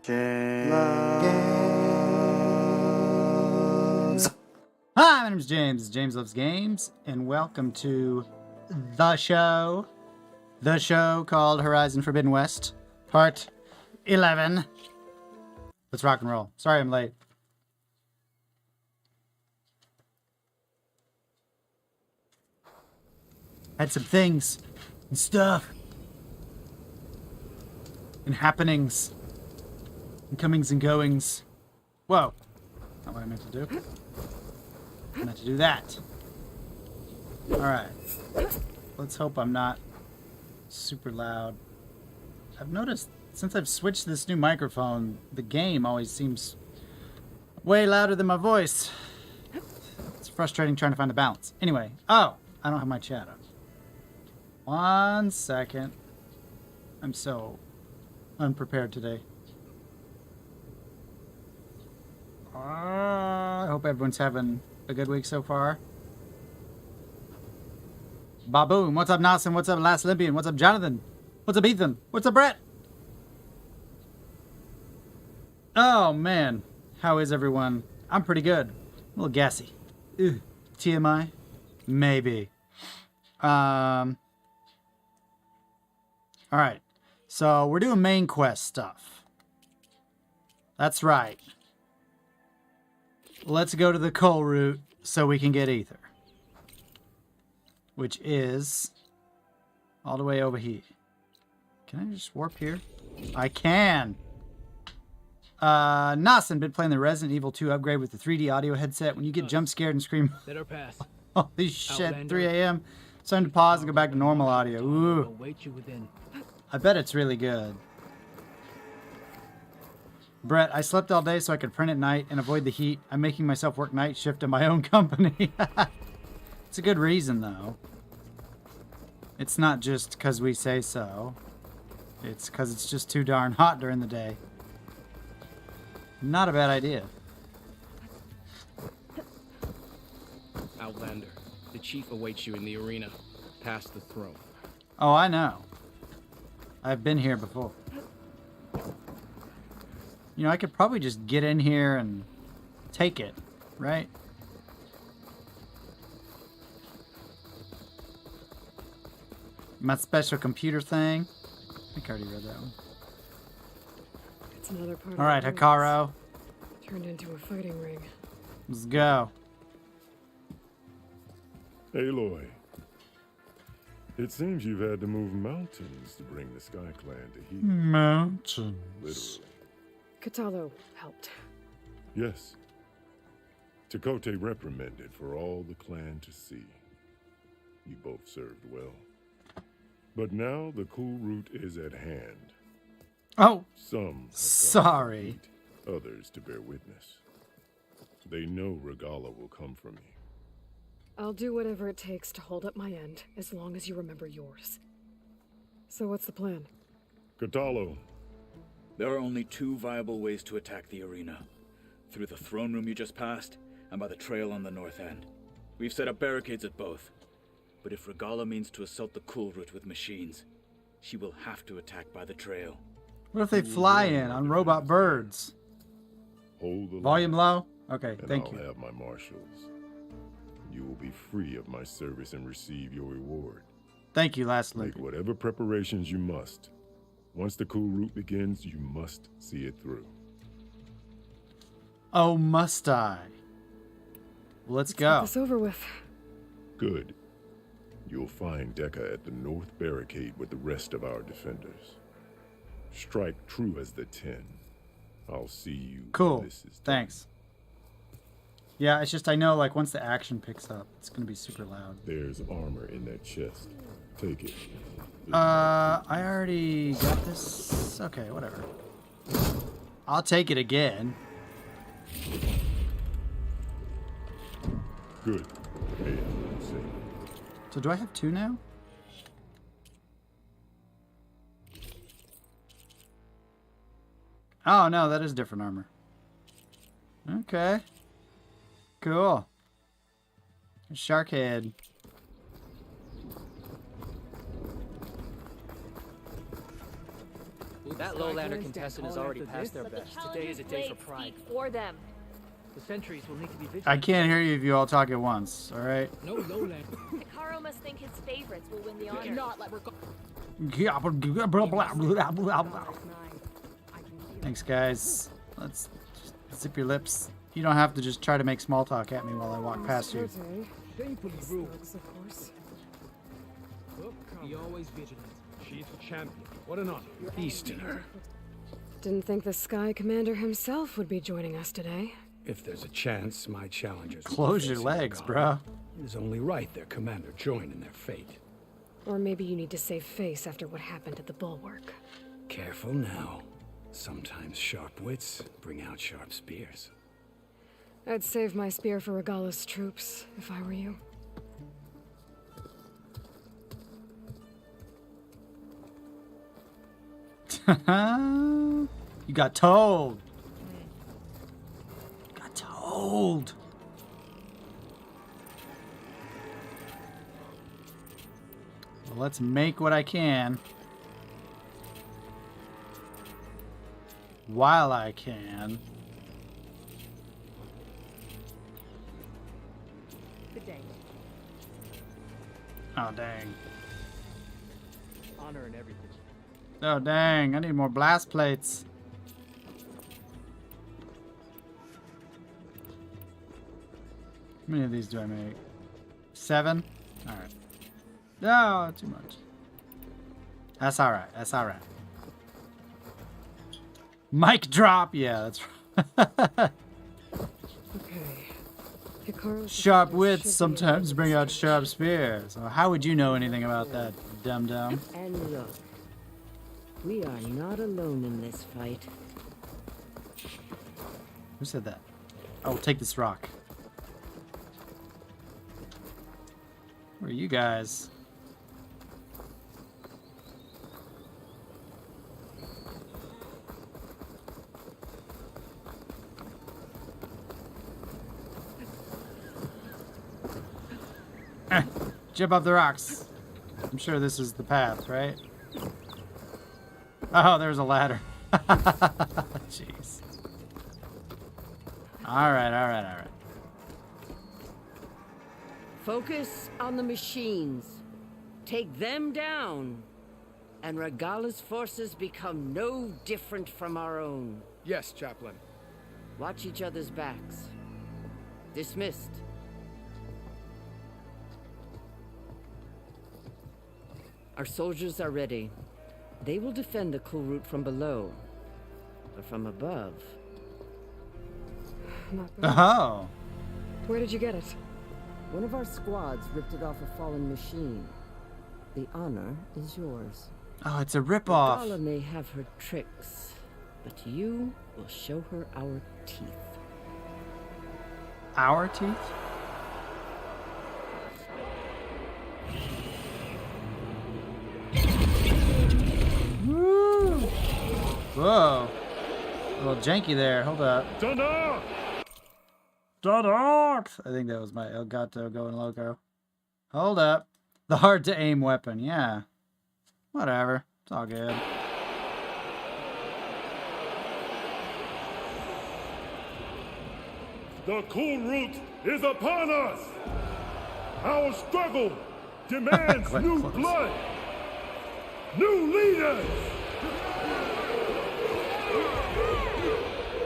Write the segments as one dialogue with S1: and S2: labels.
S1: James.
S2: Hi, my name is James. James Loves Games, and welcome to the show. The show called Horizon Forbidden West, Part 11. Let's rock and roll. Sorry I'm late. Had some things and stuff and happenings and comings and goings. Whoa. Not what I meant to do. I meant to do that. Alright. Let's hope I'm not super loud. I've noticed since I've switched to this new microphone, the game always seems way louder than my voice. It's frustrating trying to find the balance. Anyway, I don't have my chat on. 1 second. I'm so unprepared today. I hope everyone's having a good week so far. Baboom, what's up Nassim? What's up Last Olympian? What's up Jonathan? What's up Ethan? What's up Brett? Oh man, how is everyone? I'm pretty good. A little gassy. Ugh. TMI? Maybe. Alright, so we're doing main quest stuff. That's right. Let's go to the coal route so we can get ether. Which is all the way over here. Can I just warp here? I can! Nassim been playing the Resident Evil 2 upgrade with the 3D audio headset. When you get jump scared and scream, holy shit, 3 a.m. It's time to pause and go back to normal audio. Ooh. I bet it's really good. Brett, I slept all day so I could print at night and avoid the heat. I'm making myself work night shift in my own company. It's a good reason, though. It's not just because we say so. It's because it's just too darn hot during the day. Not a bad idea.
S3: Outlander, the chief awaits you in the arena, past the throne.
S2: Oh, I know. I've been here before. You know, I could probably just get in here and take it, right? My special computer thing. I think I already read that one.
S4: It's another part.
S2: All right, Hikaru.
S4: Turned into a fighting ring.
S2: Let's go.
S5: Aloy, it seems you've had to move mountains to bring the Sky Clan to heat.
S2: Mountains.
S5: Literally.
S4: Katalo helped.
S5: Yes. Takote reprimanded for all the clan to see. You both served well. But now the cool route is at hand.
S2: Oh,
S5: Some have come
S2: sorry.
S5: to eat, others to bear witness. They know Regala will come for me.
S4: I'll do whatever it takes to hold up my end, as long as you remember yours. So what's the plan?
S5: Katalo,
S6: There are only two viable ways to attack the arena. Through the throne room you just passed, and by the trail on the north end. We've set up barricades at both. But if Regala means to assault the cool route with machines, she will have to attack by the trail.
S2: What if they fly in on robot birds?
S5: hold the
S2: Volume
S5: line,
S2: low? Okay,
S5: and
S2: thank
S5: I'll
S2: you.
S5: have my marshals. You will be free of my service and receive your reward.
S2: Thank you, Last
S5: Make
S2: Olympian.
S5: whatever preparations you must. Once the cool route begins, you must see it through.
S2: Oh, must I? Let's
S4: Get
S2: go.
S4: this over with.
S5: Good. You'll find Dekka at the north barricade with the rest of our defenders. Strike true as the 10. I'll see you when
S2: Cool.
S5: this is done.
S2: Thanks. Yeah, it's just I know like once the action picks up, it's gonna be super loud.
S5: There's armor in that chest. Take it.
S2: I already got this. Okay, whatever. I'll take it again.
S5: Good. Hey, see.
S2: So do I have two now? Oh no, that is different armor. Okay. Cool. Shark head.
S1: That low-lander contestant has already passed their best. Today is a day for pride.
S7: For them.
S1: The sentries will need to be vigilant.
S2: I can't hear you if you all talk at once, alright?
S3: No lowlander.
S7: Hikaru must think his favorites will win the honor.
S1: Not let Regalia.
S2: Thanks, guys. Let's just zip your lips. You don't have to just try to make small talk at me while I walk past you.
S3: Shameful rule.
S4: Of course.
S3: Be always vigilant. She's the champion. What an honor.
S6: Easterner.
S4: Didn't think the Sky Commander himself would be joining us today.
S8: If there's a chance, my challengers will
S2: Close
S8: be
S2: your
S8: facing
S2: legs,
S8: Regala.
S2: bro.
S8: It is only right their commander join in their fate.
S4: Or maybe you need to save face after what happened at the Bulwark.
S8: Careful now. Sometimes sharp wits bring out sharp spears.
S4: I'd save my spear for Regala's troops, if I were you.
S2: You got told. Got told. Well, let's make what I can. While I can.
S1: Good day.
S2: Oh, dang.
S1: Honor and everything.
S2: Oh, dang. I need more blast plates. How many of these do I make? 7? Alright. No, too much. That's alright. That's alright. Mic drop! Yeah, that's right.
S4: Okay. Hikaru's
S2: Sharp
S4: defense
S2: wits
S4: should be
S2: sometimes
S4: able
S2: bring
S4: to
S2: out
S4: stand
S2: sharp spears. Well, how would you know anything about that, dum-dum?
S9: And look, we are not alone in this fight.
S2: Who said that? I will take this rock. Where are you guys? Jump up the rocks. I'm sure this is the path, right? Oh, there's a ladder. Jeez. Alright, alright, alright.
S9: Focus on the machines. Take them down. And Regala's forces become no different from our own.
S3: Yes, Chaplain.
S9: Watch each other's backs. Dismissed. Our soldiers are ready. They will defend the cool route from below. But from above...
S4: Not bad.
S2: Oh.
S4: Where did you get it?
S9: One of our squads ripped it off a fallen machine. The honor is yours.
S2: Oh, it's a ripoff.
S9: Regala may have her tricks, but you will show her our teeth.
S2: Our teeth? Woo! Whoa. A little janky there. Hold up.
S5: Dana!
S2: I think that was my Elgato going loco. Hold up. The hard to aim weapon. Yeah. Whatever. It's all good.
S5: The cool route is upon us! Our struggle demands
S2: Quite
S5: new
S2: close.
S5: blood! New leaders!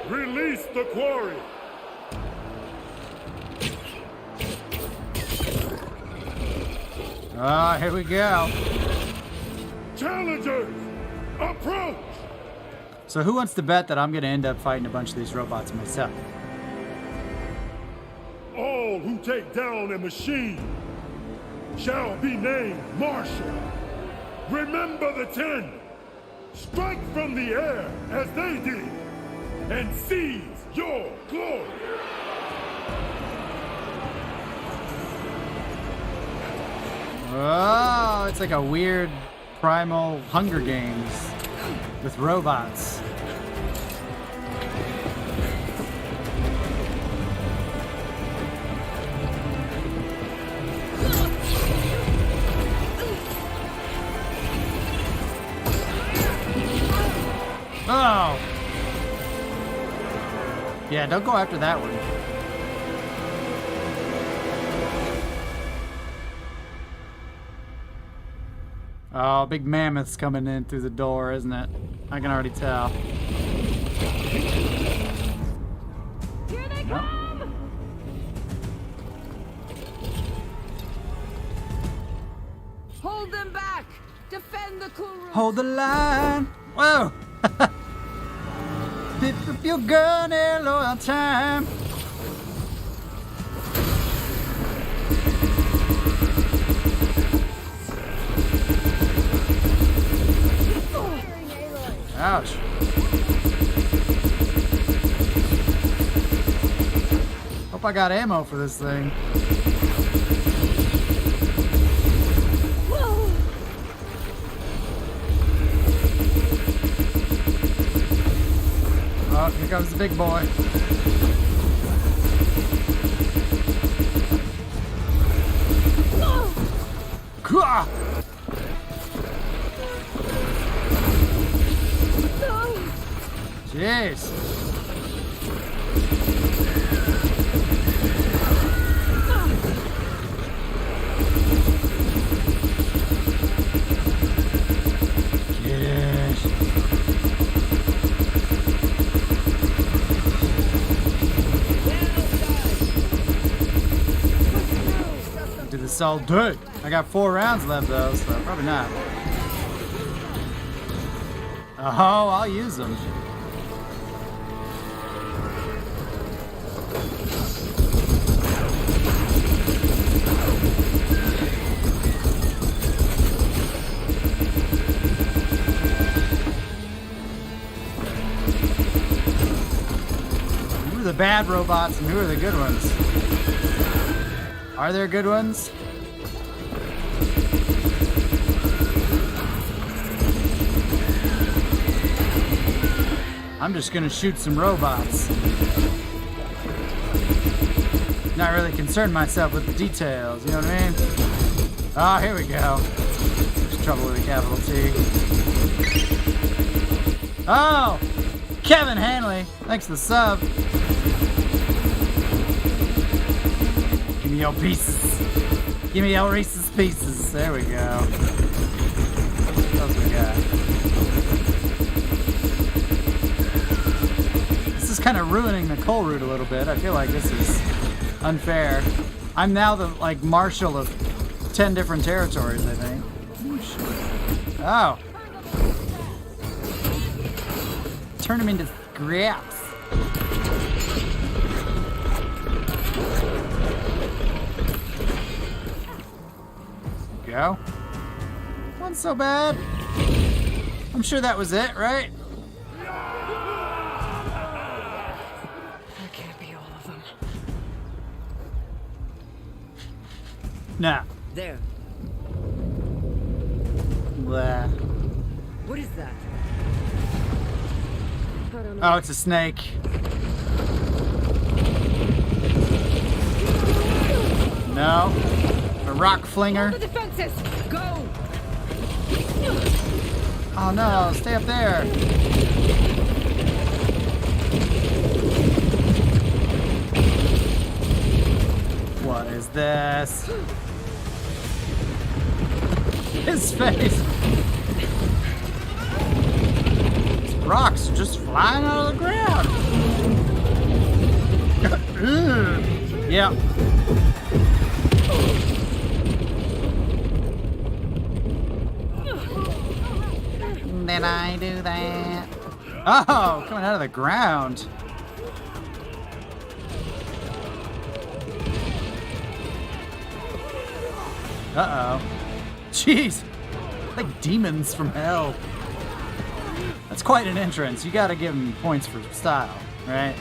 S5: Release the quarry!
S2: Ah, here we go.
S5: Challengers, approach!
S2: So who wants to bet that I'm going to end up fighting a bunch of these robots myself?
S5: All who take down a machine shall be named Marshal. Remember the 10. Strike from the air as they did and seize your glory.
S2: Oh, it's like a weird primal Hunger Games with robots. Yeah, don't go after that one. Oh, big mammoth's coming in through the door, isn't it? I can already tell.
S4: Here they come!
S9: Hold them back! Defend the cool room!
S2: Hold the line! Whoa! Pick up your gun, Aloy, on time! Ouch. Hope I got ammo for this thing. Oh, here comes the big boy. Kah! Jeez. Yes. Do this all day. I got 4 rounds left though, so probably not. Oh, I'll use them. Who are the bad robots and who are the good ones? Are there good ones? I'm just gonna shoot some robots. Not really concern myself with the details, you know what I mean? Oh, here we go. There's trouble with a capital T. Oh! Kevin Hanley, thanks for the sub. Give me your pieces. Give me your Reese's Pieces. There we go. What else we got? This is kind of ruining the coal route a little bit. I feel like this is unfair. I'm now the, like, marshal of 10 different territories, I think. Oh. Turn them into scraps. Go. Wasn't so bad. I'm sure that was it, right?
S4: That can't be all of them.
S2: Nah.
S9: There.
S2: Blah.
S9: What is that?
S4: I don't know.
S2: Oh, it's a snake. No. A rock flinger.
S4: The defenses! Go!
S2: Oh no, stay up there. What is this? His face. These rocks are just flying out of the ground. Yeah. Did I do that? Oh, coming out of the ground. Uh-oh. Jeez. Like demons from hell. That's quite an entrance. You gotta give them points for style, right?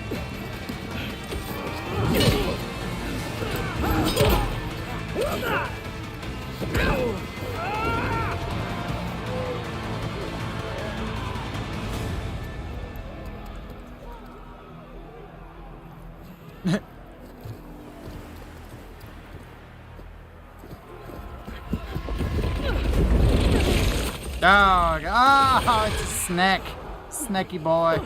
S2: Oh, it's a snack. Snacky boy.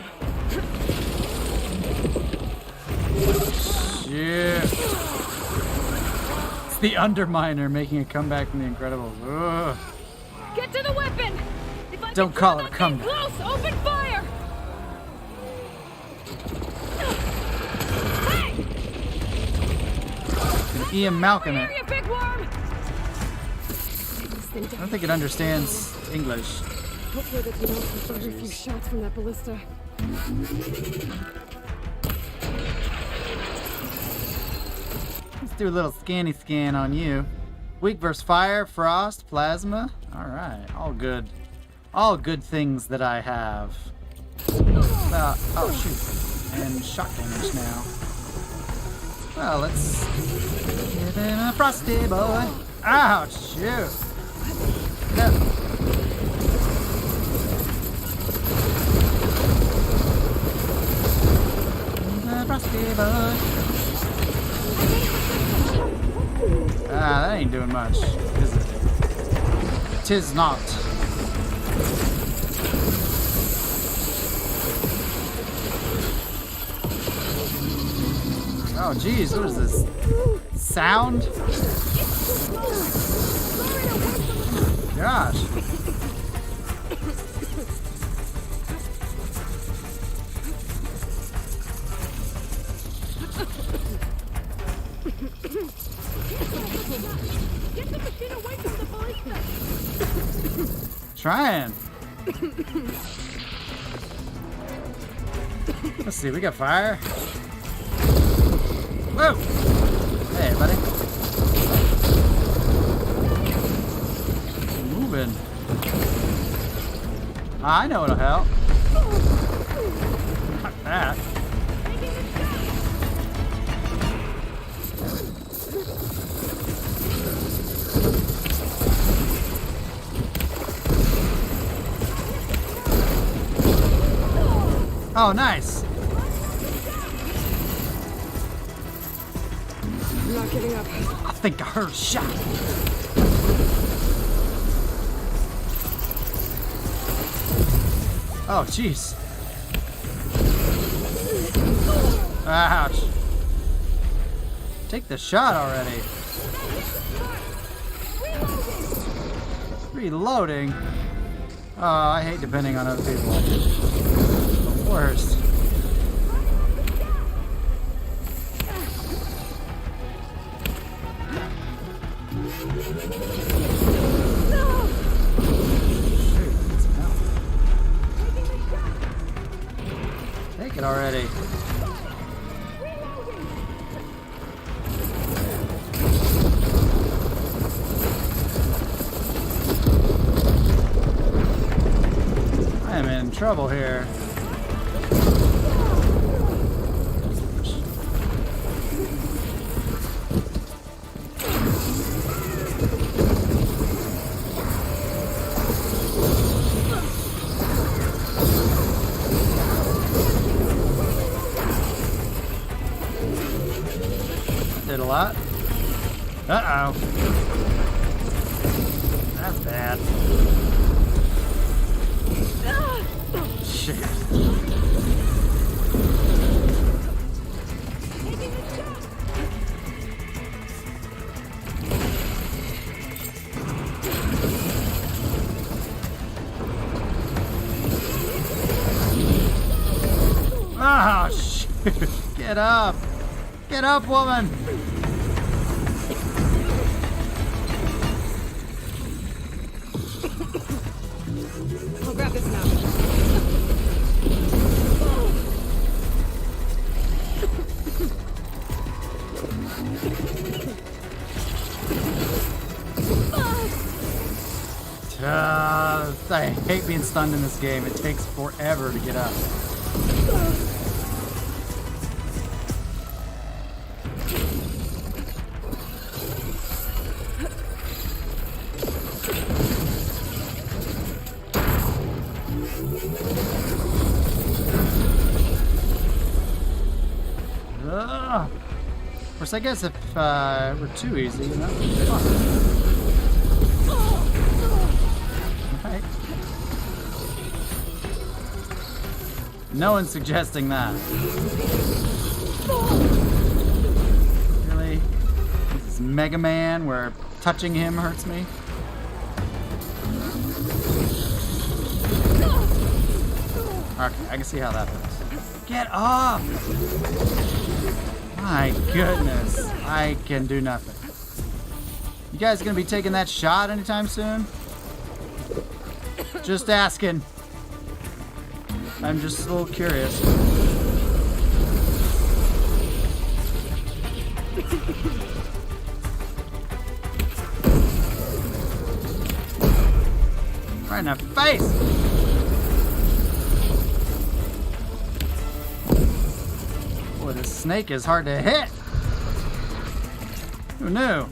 S2: Shit. It's the Underminer making a comeback from the Incredibles. Ugh.
S4: Get to the weapon! If I
S2: Don't
S4: can
S2: call
S4: feel
S2: it a
S4: that thing
S2: comeback.
S4: Close, open fire!
S2: Ian Malcolm it.
S4: Here, you big worm!
S2: I don't think it understands English.
S4: Hopefully they can also fire a few shots from that ballista.
S2: Let's do a little scanny scan on you. Weak versus fire, frost, plasma. Alright, all good. All good things that I have. Oh shoot. And shock damage now. Well, let's give him a frosty boy. Ouch, shoot. No. Frosty boy. That ain't doing much, is it? Tis not. Oh geez, what is this? Sound? Gosh.
S4: Get the machine away from the ballista!
S2: Trying. Let's see, we got fire. Whoa! Hey, buddy. Moving. I know what'll help. Not that. Oh, nice.
S4: I'm not giving up.
S2: I think I heard a shot. Oh, jeez. Ouch. Take the shot already. Reloading. Oh, I hate depending on other people. The worst. Take it already. I am in trouble here. Did a lot. Uh-oh. That's bad. Shit. Oh, shoot. Get up. Get up, woman.
S4: I'll grab this now.
S2: I hate being stunned in this game. It takes forever to get up. Of course, I guess if we're too easy, you know, right. No one's suggesting that. Mega Man where touching him hurts me. Okay, I can see how that is. Get off! My goodness, I can do nothing. You guys gonna be taking that shot anytime soon? Just asking. I'm just a little curious. Right in the face! Boy, this snake is hard to hit! Who knew?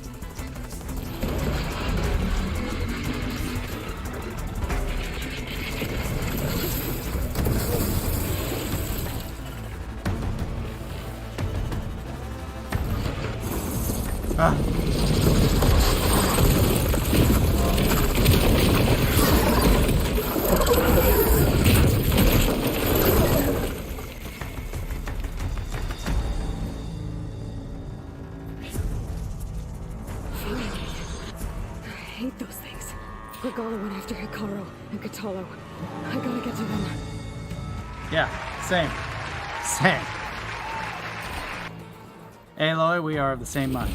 S2: Ah.
S4: I hate those things. Regala went after Hikaru and Katalo. I gotta get to them.
S2: Yeah, same. Same. Aloy, we are of the same mind.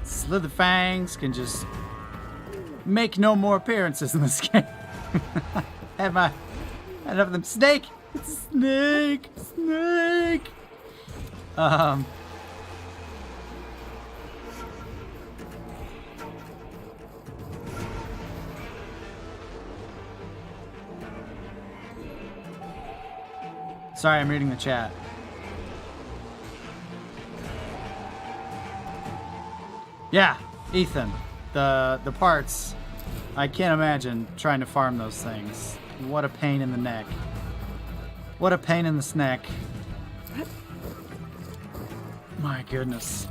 S2: Slitherfangs can just make no more appearances in this game. Had enough of them. Snake! It's a snake! Snake! Sorry, I'm reading the chat. Yeah, Ethan. The parts. I can't imagine trying to farm those things. What a pain in the neck. What a pain in the snack. My goodness.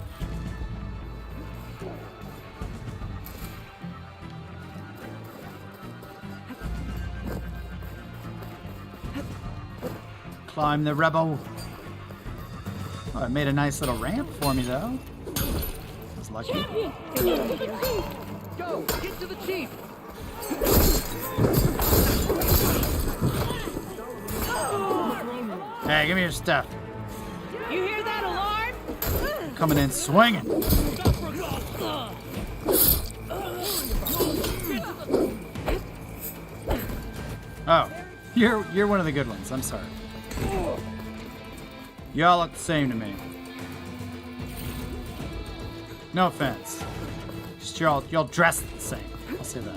S2: Climb the rebel. Oh, it made a nice little ramp for me though. Lucky.
S9: Go! Get to the chief!
S2: Hey, give me your stuff.
S9: You hear that alarm?
S2: Coming in swinging. Oh, you're one of the good ones. I'm sorry. Y'all look the same to me. No offense. Just y'all dress the same. I'll say that.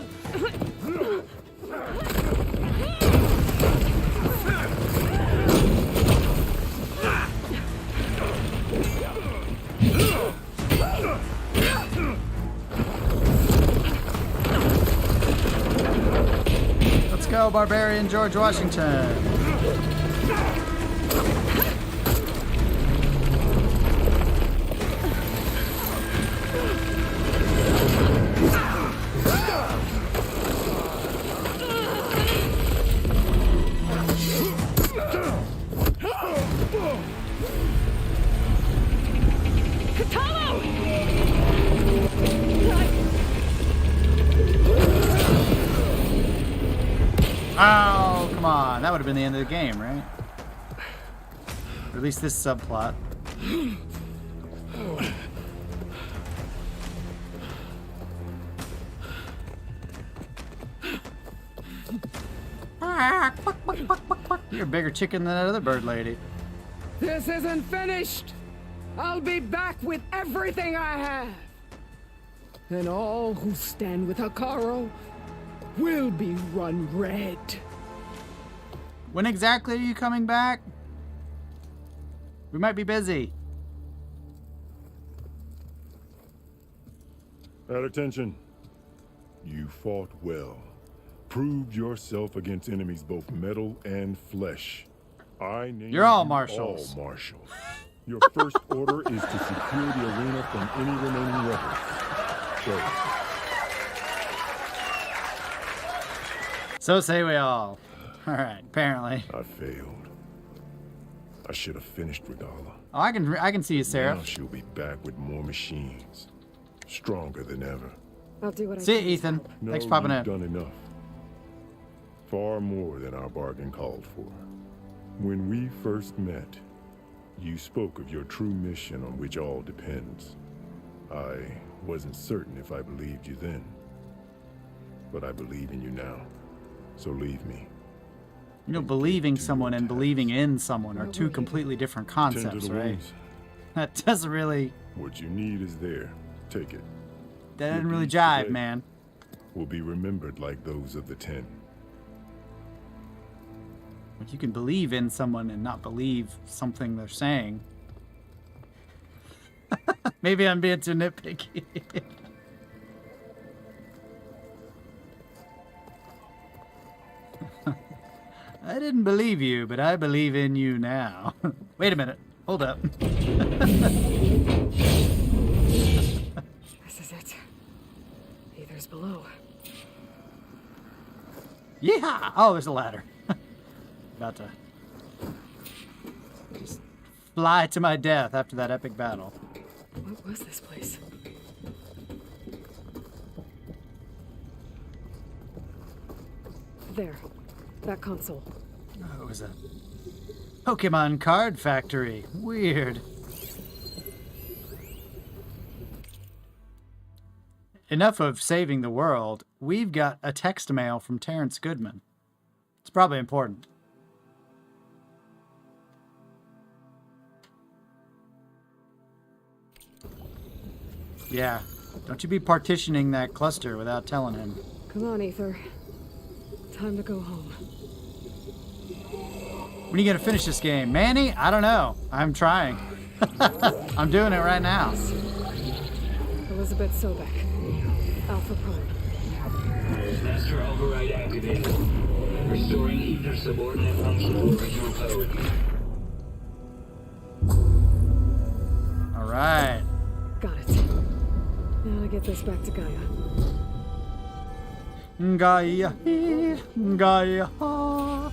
S2: Let's go, Barbarian George Washington. Oh, come on. That would have been the end of the game, right? Or at least this subplot. You're a bigger chicken than that other bird lady.
S10: This isn't finished. I'll be back with everything I have. And all who stand with Hikaru will be run red.
S2: When exactly are you coming back? We might be busy.
S5: At attention. You fought well. Proved yourself against enemies both metal and flesh.
S2: You're all marshals.
S5: All marshals. Your first order is to secure the arena from any remaining rebels. Go.
S2: So say we all. Alright, apparently.
S5: I failed. I should have finished Regala.
S2: Oh, I can see you, Seraph.
S5: Now she'll be back with more machines. stronger than ever.
S4: I'll do what I
S2: See
S4: can.
S2: you, Ethan.
S5: No,
S2: Thanks for popping
S5: you've
S2: in.
S5: done enough. Far more than our bargain called for. When we first met, you spoke of your true mission on which all depends. I wasn't certain if I believed you then, but I believe in you now. So leave me.
S2: You know, believing someone and believing in someone are two completely different
S5: Tend to
S2: concepts,
S5: the
S2: right?
S5: wounds.
S2: That doesn't really...
S5: What you need is there. Take it.
S2: That doesn't
S5: Your
S2: really
S5: deeds
S2: jive,
S5: today
S2: man.
S5: will be remembered like those of the 10.
S2: Like, you can believe in someone and not believe something they're saying. Maybe I'm being too nitpicky. I didn't believe you, but I believe in you now. Wait a minute. Hold up.
S4: This is it. Aether's below.
S2: Yeah! Oh, there's a ladder. About to just fly to my death after that epic battle.
S4: What was this place? There. That console.
S2: Oh, it was a Pokemon card factory. Weird. Enough of saving the world. We've got a text mail from Terrence Goodman. It's probably important. Yeah. Don't you be partitioning that cluster without telling him.
S4: Come on, Aether. Time to go home.
S2: When are you going to finish this game? Manny? I don't know. I'm trying. I'm doing it right now.
S4: Elizabeth Sobek. Alpha Prime.
S11: Master override activated. Restoring ether subordinate function to original code.
S2: Alright.
S4: Got it. Now to get this back to Gaia.
S2: Gaia. Gaia.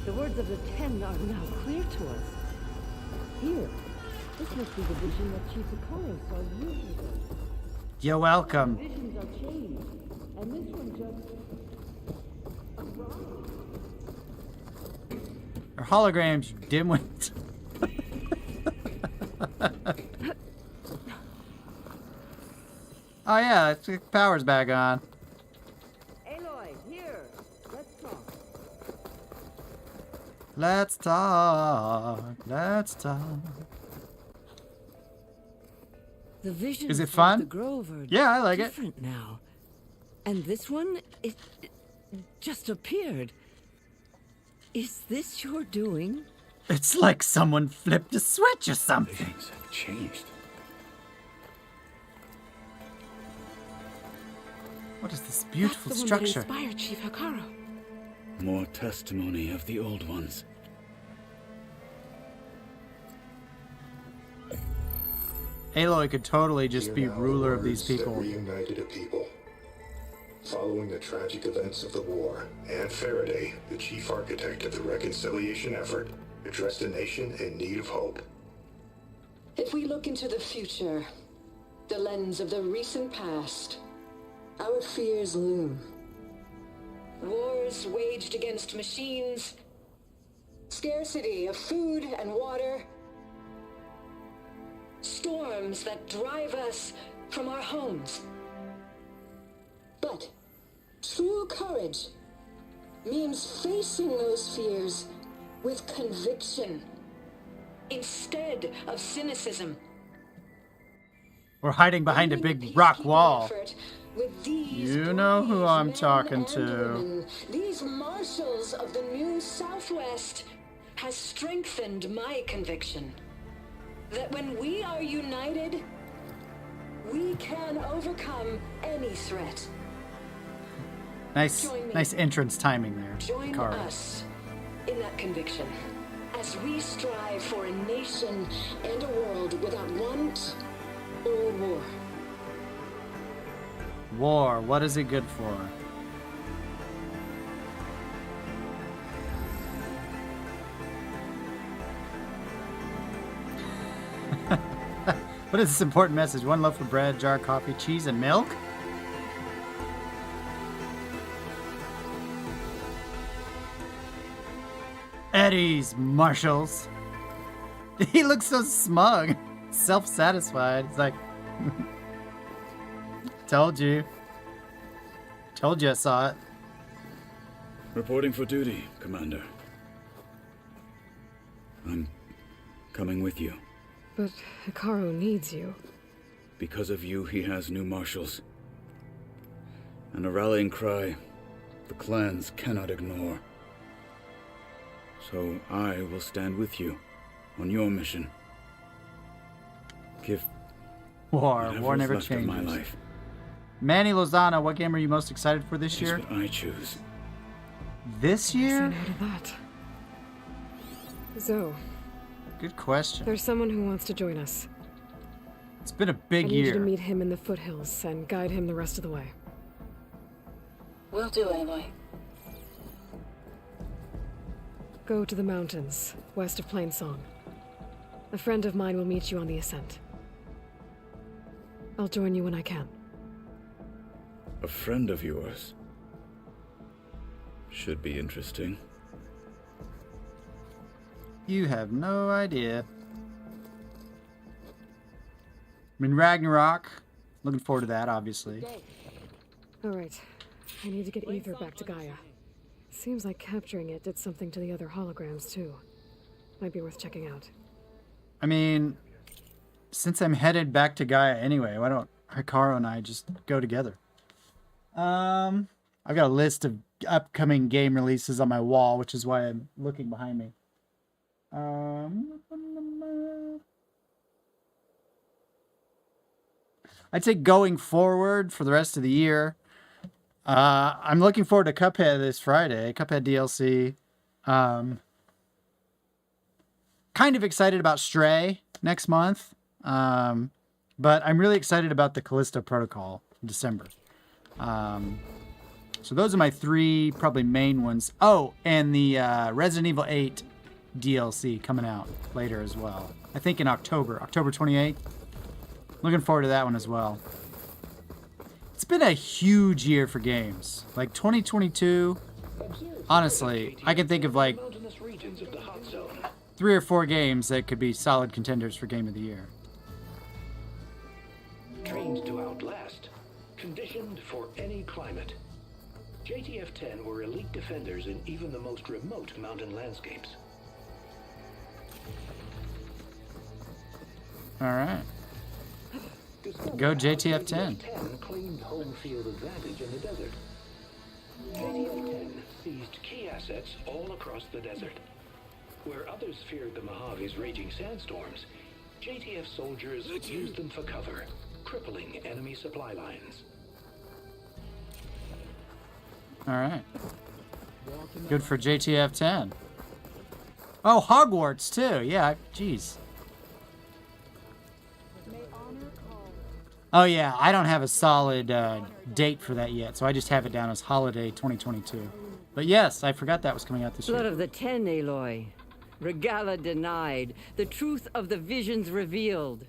S9: The words of the 10 are now clear to us. Here, this must be the vision that Chief Akaro saw years ago.
S2: You're welcome.
S9: Visions are changed, and this one just...
S2: They're holograms, you dimwit. Oh yeah, the power's back on.
S9: Aloy, here. Let's talk.
S2: Let's talk. Let's talk.
S9: The visions
S2: Is it
S9: of
S2: fun?
S9: the Grove are
S2: Yeah, I like it.
S9: different now. And this one, it just appeared. Is this your doing?
S2: It's like someone flipped a switch or something.
S8: Things have changed.
S2: What is this beautiful
S9: That's the
S2: structure?
S9: one that inspired Chief Akaro.
S6: More testimony of the old ones.
S2: Aloy could totally just be ruler of these people.
S12: Reunited a people. Following the tragic events of the war, Anne Faraday, the chief architect of the reconciliation effort, addressed a nation in need of hope.
S13: If we look into the future, the lens of the recent past, our fears loom. Wars waged against machines, scarcity of food and water, storms that drive us from our homes. But true courage means facing those fears with conviction instead of cynicism.
S2: We're hiding behind a big rock wall. You know who I'm talking to.
S13: These marshals of the new Southwest has strengthened my conviction that when we are united, we can overcome any threat.
S2: Nice entrance timing there.
S13: Join
S2: Kara.
S13: us in that conviction as we strive for a nation and a world without want or war.
S2: War, what is it good for? What is this important message? 1 loaf of bread, jar of coffee, cheese, and milk? Eddie's marshals. He looks so smug, self-satisfied. He's like, told you. Told you I saw it.
S6: Reporting for duty, Commander. I'm coming with you.
S4: But Hikaru needs you.
S6: Because of you, he has new marshals. And a rallying cry the clans cannot ignore. So I will stand with you on your mission. Give
S2: War never
S6: left of my
S2: changes.
S6: life.
S2: Manny Lozano, what game are you most excited for this year?
S6: What I choose.
S2: This year?
S4: Say no to that. Zoe.
S2: Good question.
S4: There's someone who wants to join us.
S2: It's been a big
S4: I need you
S2: year.
S4: to meet him in the foothills and guide him the rest of the way.
S13: Will do, Aloy.
S4: Go to the mountains, west of Plainsong. A friend of mine will meet you on the ascent. I'll join you when I can.
S6: A friend of yours. Should be interesting.
S2: You have no idea. I'm in Ragnarok. Looking forward to that, obviously.
S4: Alright. I need to get Ether back to Gaia. Seems like capturing it did something to the other holograms, too. Might be worth checking out.
S2: I mean, since I'm headed back to Gaia anyway, why don't Hikaru and I just go together? I've got a list of upcoming game releases on my wall, which is why I'm looking behind me. I'd say going forward for the rest of the year, I'm looking forward to Cuphead this Friday. Cuphead DLC. Kind of excited about Stray next month. But I'm really excited about the Callisto Protocol in December. So those are my 3 probably main ones. Oh, and the Resident Evil 8 DLC coming out later as well. I think in October 28th. Looking forward to that one as well. It's been a huge year for games. Like 2022, honestly, I can think of like 3 or 4 games that could be solid contenders for Game of the Year.
S14: Trained to outlast, conditioned for any climate. JTF-10 were elite defenders in even the most remote mountain landscapes.
S2: All right. Go JTF-10.
S14: JTF-10 claimed home field advantage in the desert. JTF-10 seized key assets all across the desert. Where others feared the Mojave's raging sandstorms, JTF soldiers used them for cover, crippling enemy supply lines.
S2: All right. Good for JTF-10. Oh, Hogwarts too. Yeah, jeez. Oh yeah, I don't have a solid date for that yet, so I just have it down as holiday 2022. But yes, I forgot that was coming out this
S9: Blood
S2: year.
S9: of the 10, Aloy. Regala denied. The truth of the visions revealed.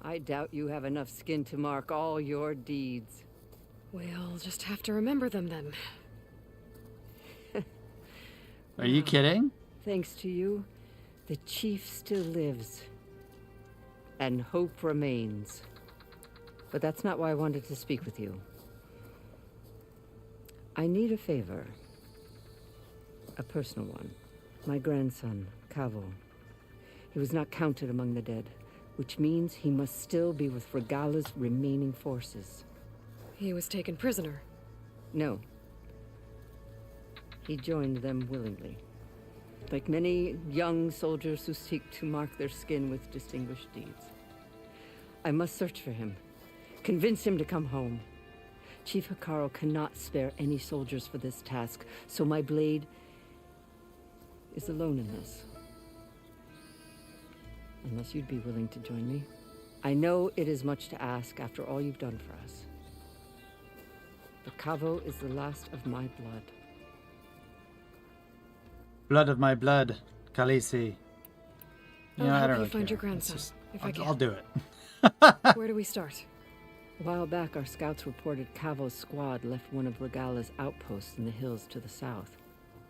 S9: I doubt you have enough skin to mark all your deeds.
S4: We'll just have to remember them then.
S2: Are you kidding?
S9: Thanks to you, the chief still lives. And hope remains. But that's not why I wanted to speak with you. I need a favor. A personal one. My grandson, Kavo. He was not counted among the dead, which means he must still be with Regala's remaining forces.
S4: He was taken prisoner.
S9: No. He joined them willingly. Like many young soldiers who seek to mark their skin with distinguished deeds. I must search for him. Convince him to come home. Chief Hikaru cannot spare any soldiers for this task, so my blade is alone in this. Unless you'd be willing to join me. I know it is much to ask after all you've done for us. But Kavo is the last of my blood.
S2: Blood of my blood, Khaleesi. You know, I don't
S4: I'll help
S2: really
S4: you find
S2: care.
S4: your grandson, if I can.
S2: I'll do it.
S4: Where do we start?
S9: A while back, our scouts reported Cavo's squad left one of Regala's outposts in the hills to the south.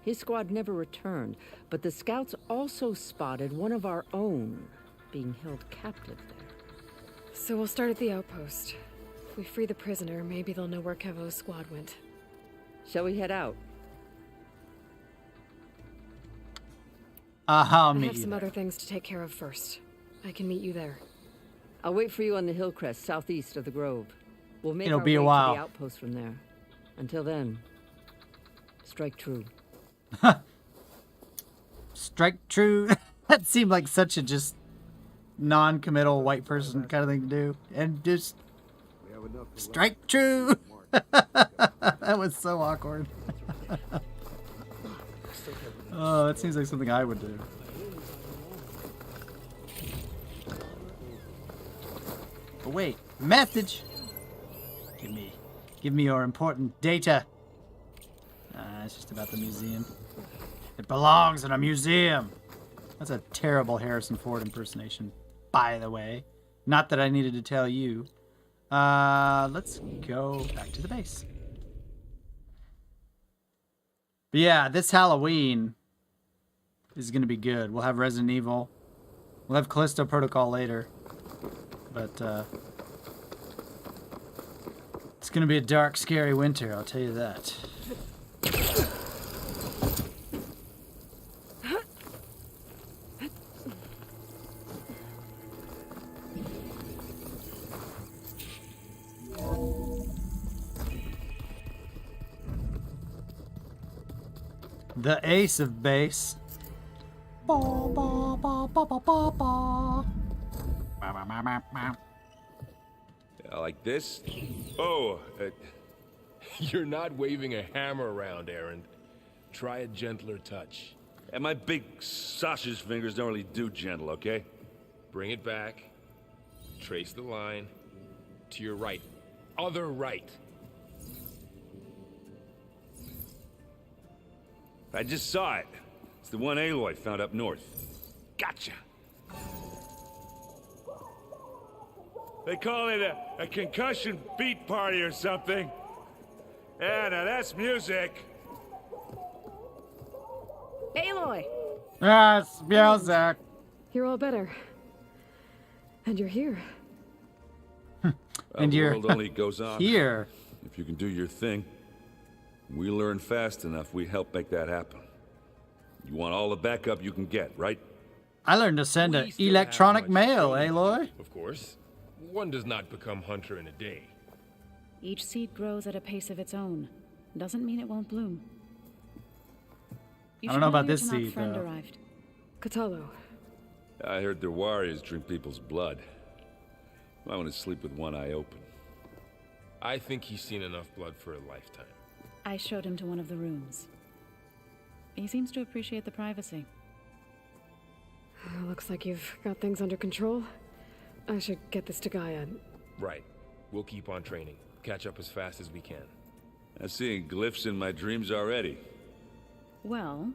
S9: His squad never returned, but the scouts also spotted one of our own being held captive there.
S4: So we'll start at the outpost. If we free the prisoner, maybe they'll know where Cavo's squad went.
S9: Shall we head out?
S2: I'll
S4: I
S2: meet
S4: have
S2: you
S4: some
S2: there.
S4: other things to take care of first. I can meet you there.
S9: I'll wait for you on the hill crest southeast of the grove. We'll make
S2: It'll
S9: our
S2: be a
S9: way
S2: while.
S9: to the outpost from there. Until then, strike true.
S2: Strike true. That seemed like such a just non-committal white person kind of thing to do. And just strike true. That was so awkward. Oh, that seems like something I would do. But wait, message. Give me your important data. It's just about the museum. It belongs in a museum. That's a terrible Harrison Ford impersonation, by the way. Not that I needed to tell you. Let's go back to the base. But yeah, this Halloween is going to be good. We'll have Resident Evil. We'll have Callisto Protocol later. But, it's going to be a dark, scary winter, I'll tell you that. The ace of base. Ba, ba, ba, ba, ba, ba, ba. Ba, ba, ba, ba, ba.
S15: Like this? Oh, you're not waving a hammer around, Aaron. Try a gentler touch.
S16: And my big sausage fingers don't really do gentle, okay?
S15: Bring it back. Trace the line. To your right. Other right.
S16: I just saw it. It's the one Aloy found up north. Gotcha. They call it a concussion beat party or something. Yeah, now that's music.
S4: Aloy!
S2: Yes, music.
S4: You're all better. And you're here.
S2: And
S16: the
S2: you're
S16: world only goes on.
S2: Here.
S16: If you can do your thing, we learn fast enough, we help make that happen. You want all the backup you can get, right?
S2: I learned to send an electronic mail, Aloy.
S15: Of course. One does not become hunter in a day.
S17: Each seed grows at a pace of its own. Doesn't mean it won't bloom.
S2: I don't know about this seed,
S17: friend
S2: though.
S17: arrived.
S4: Katalo.
S16: I heard their warriors drink people's blood. I want to sleep with one eye open.
S15: I think he's seen enough blood for a lifetime.
S17: I showed him to one of the rooms. He seems to appreciate the privacy.
S4: Looks like you've got things under control. I should get this to Gaia.
S15: Right. We'll keep on training. Catch up as fast as we can.
S16: I'm seeing glyphs in my dreams already.
S17: Well,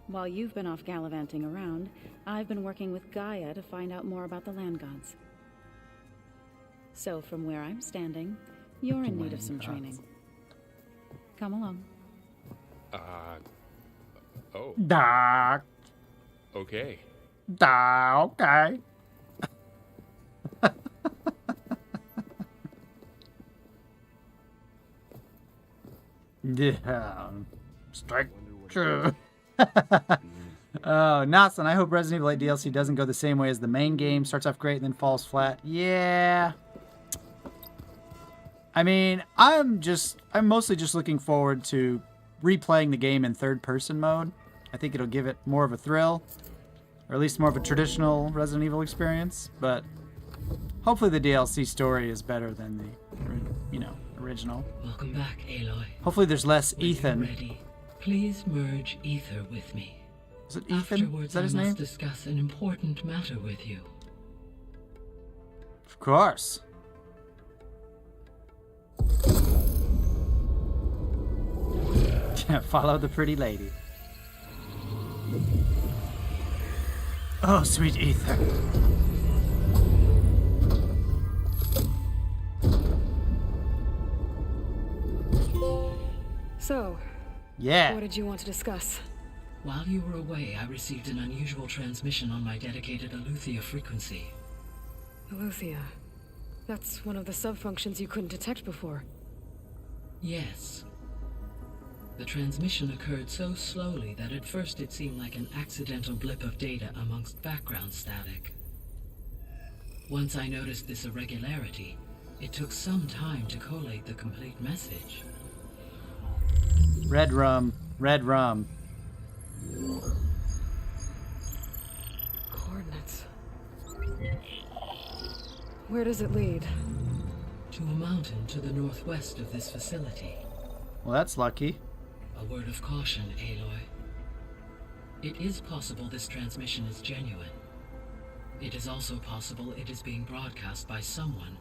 S17: while you've been off gallivanting around, I've been working with Gaia to find out more about the land gods. So from where I'm standing, you're in need of some training. Come along.
S15: Oh.
S2: Da.
S15: Okay.
S2: Da, okay. Yeah. Strike true. Oh, Nathan, I hope Resident Evil 8 DLC doesn't go the same way as the main game. Starts off great and then falls flat. Yeah. I mean, I'm mostly just looking forward to replaying the game in third-person mode. I think it'll give it more of a thrill, or at least more of a traditional Resident Evil experience. But hopefully the DLC story is better than the, original.
S18: Welcome back, Aloy.
S2: Hopefully there's less
S18: When
S2: Ethan.
S18: you're ready, please merge Ether with me.
S2: Is it Ethan?
S18: Afterwards,
S2: Is that his
S18: I
S2: name?
S18: must discuss an important matter with you.
S2: Of course. Follow the pretty lady. Oh, sweet Ether.
S4: So,
S2: yeah.
S4: What did you want to discuss?
S18: While you were away, I received an unusual transmission on my dedicated Aletheia frequency.
S4: Aletheia. That's one of the sub-functions you couldn't detect before.
S18: Yes. The transmission occurred so slowly that at first it seemed like an accidental blip of data amongst background static. Once I noticed this irregularity, it took some time to collate the complete message.
S2: Red rum. Red rum.
S4: Coordinates. Where does it lead?
S18: To a mountain to the northwest of this facility.
S2: Well, that's lucky.
S18: A word of caution, Aloy. It is possible this transmission is genuine. It is also possible it is being broadcast by someone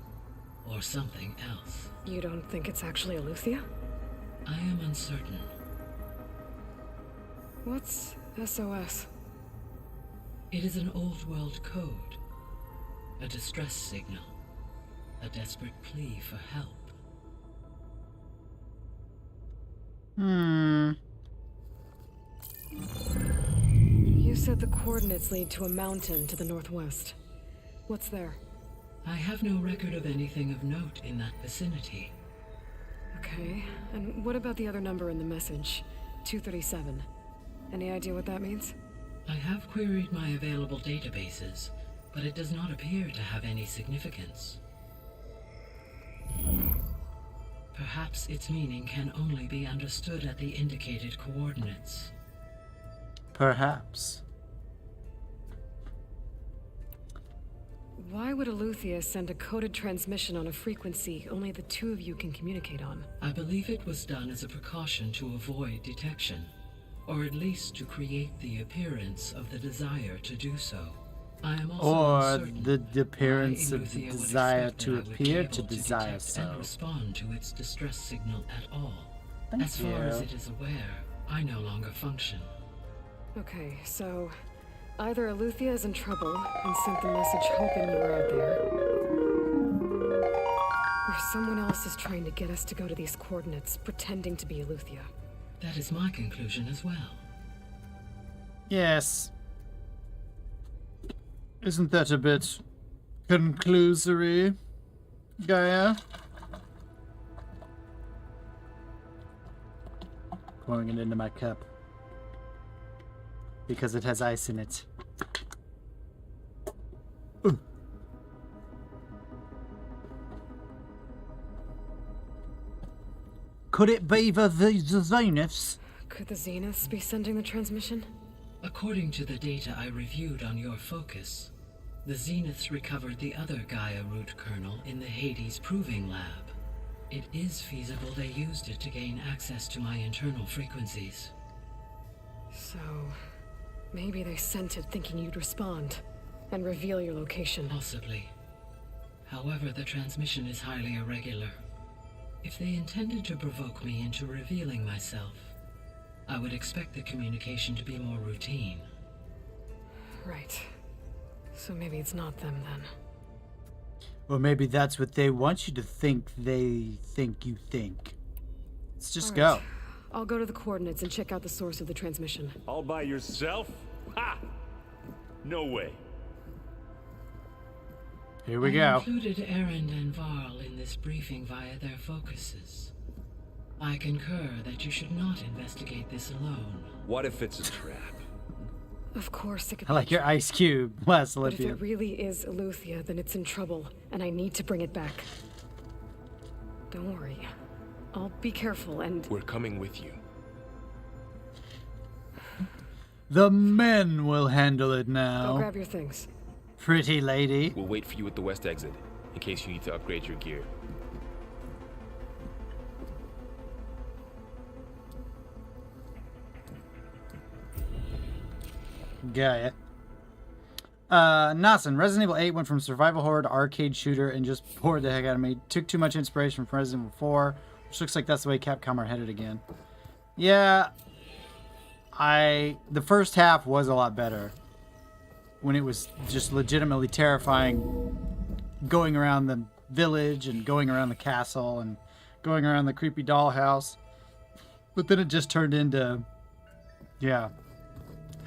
S18: or something else.
S4: You don't think it's actually Aletheia?
S18: I am uncertain.
S4: What's SOS?
S18: It is an old world code. A distress signal. A desperate plea for help.
S4: You said the coordinates lead to a mountain to the northwest. What's there?
S18: I have no record of anything of note in that vicinity.
S4: Okay, and what about the other number in the message? 237. Any idea what that means?
S18: I have queried my available databases, but it does not appear to have any significance. Perhaps its meaning can only be understood at the indicated coordinates.
S2: Perhaps.
S4: Why would Aletheia send a coded transmission on a frequency only the two of you can communicate on?
S18: I believe it was done as a precaution to avoid detection, or at least to create the appearance of the desire to do so. I am also
S2: or the appearance of the desire to appear to desire so.
S18: And respond to its distress signal at all.
S2: Thank
S18: as
S2: you.
S18: far as it is aware, I no longer function.
S4: Okay, so either Aletheia is in trouble and sent the message hoping you were out there, or someone else is trying to get us to go to these coordinates, pretending to be Aletheia.
S18: That is my conclusion as well.
S2: Yes. Isn't that a bit conclusory, Gaia? Pouring it into my cup. Because it has ice in it. Ooh. Could it be the Zeniths?
S4: Could the Zeniths be sending the transmission?
S18: According to the data I reviewed on your focus, the Zeniths recovered the other Gaia root kernel in the Hades Proving Lab. It is feasible they used it to gain access to my internal frequencies.
S4: So, maybe they sent it thinking you'd respond and reveal your location.
S18: Possibly. However, the transmission is highly irregular. If they intended to provoke me into revealing myself, I would expect the communication to be more routine.
S4: Right. So maybe it's not them then.
S2: Or maybe that's what they want you to think they think you think. Let's just go.
S4: I'll go to the coordinates and check out the source of the transmission.
S19: All by yourself? Ha! No way.
S2: Here we
S18: I
S2: go.
S18: included Erend and Varl in this briefing via their focuses. I concur that you should not investigate this alone.
S16: What if it's a trap?
S4: Of course it could
S2: I like your ice cube, West
S4: But if
S2: Olivia.
S4: it really is Aletheia, then it's in trouble, and I need to bring it back. Don't worry. I'll be careful and...
S15: We're coming with you.
S2: The men will handle it
S4: Go
S2: now.
S4: grab your things.
S2: Pretty lady.
S15: We'll wait for you at the west exit, in case you need to upgrade your gear.
S2: Gaia. Nasen, Resident Evil 8 went from survival horror to arcade shooter and just bored the heck out of me. Took too much inspiration from Resident Evil 4, which looks like that's the way Capcom are headed again. Yeah, the first half was a lot better. When it was just legitimately terrifying, going around the village and going around the castle and going around the creepy dollhouse. But then it just turned into, yeah,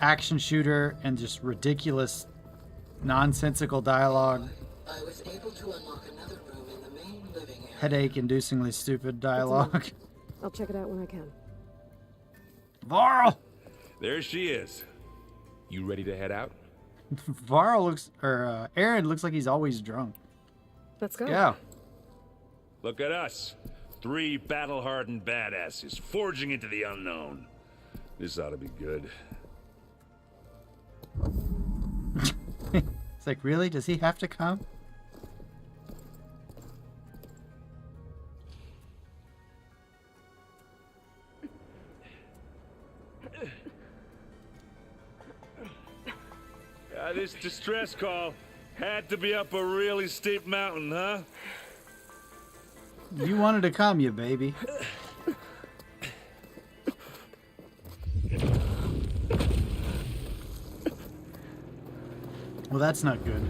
S2: action shooter and just ridiculous, nonsensical dialogue.
S18: I was able to unlock another room in the main living area.
S2: Headache-inducingly stupid dialogue.
S4: I'll check it out when I can.
S2: Varl!
S15: There she is. You ready to head out?
S2: Varl looks, or Aaron looks like he's always drunk.
S4: Let's go.
S2: Yeah.
S16: Look at us. 3 battle-hardened badasses forging into the unknown. This ought to be good.
S2: It's like, really? Does he have to come?
S16: This distress call had to be up a really steep mountain, huh?
S2: You wanted to come, you baby. Well, that's not good.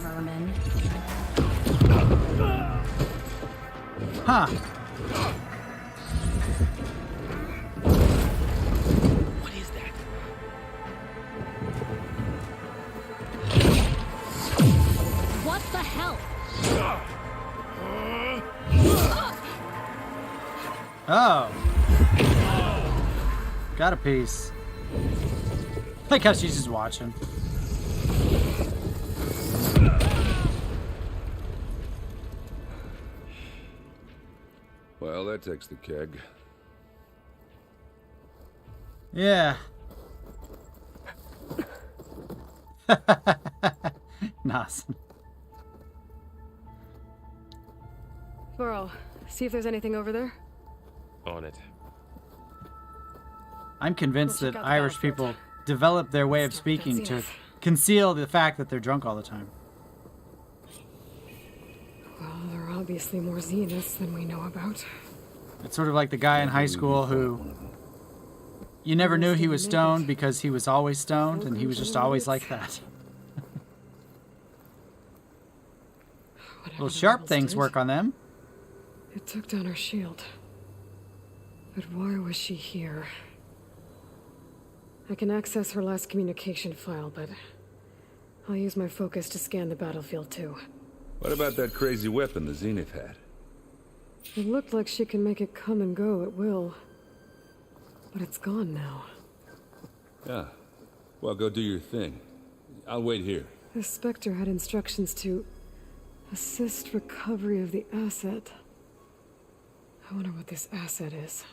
S17: Merman.
S2: Huh.
S15: What is that?
S7: What the hell?
S2: Oh. Got a piece. I like how she's just watching.
S16: Well, that takes the keg.
S2: Yeah. Awesome.
S4: Varl, see if there's anything over there.
S15: On it.
S2: I'm convinced
S4: We'll
S2: that
S4: check out the
S2: Irish
S4: battlefield.
S2: people develop their way of speaking
S4: That's
S2: to
S4: enough.
S2: conceal the fact that they're drunk all the time.
S4: Well, there are obviously more Zeniths than we know about.
S2: It's sort of like the guy in high school who you never knew he was stoned because he was always stoned and he was just always like that. Little sharp things work on them.
S4: It took down her shield. But why was she here? I can access her last communication file, but I'll use my focus to scan the battlefield too.
S16: What about that crazy weapon the Zenith had?
S4: It looked like she can make it come and go at will. But it's gone now.
S16: Yeah. Well, go do your thing. I'll wait here.
S4: The Spectre had instructions to assist recovery of the asset. I wonder what this asset is.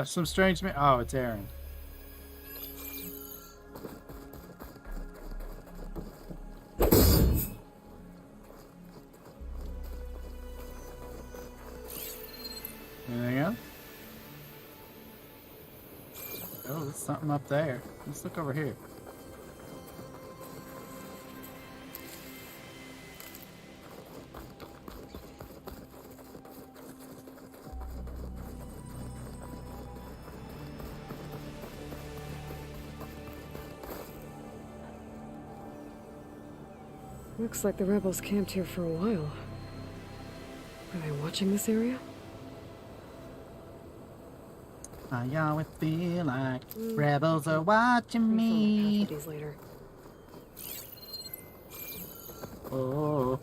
S2: Some strange oh, it's Aaron. Anything else? Oh, there's something up there. Let's look over here.
S4: Looks like the rebels camped here for a while. Are they watching this area?
S2: I always feel like rebels are watching me.
S4: These later.
S2: Oh.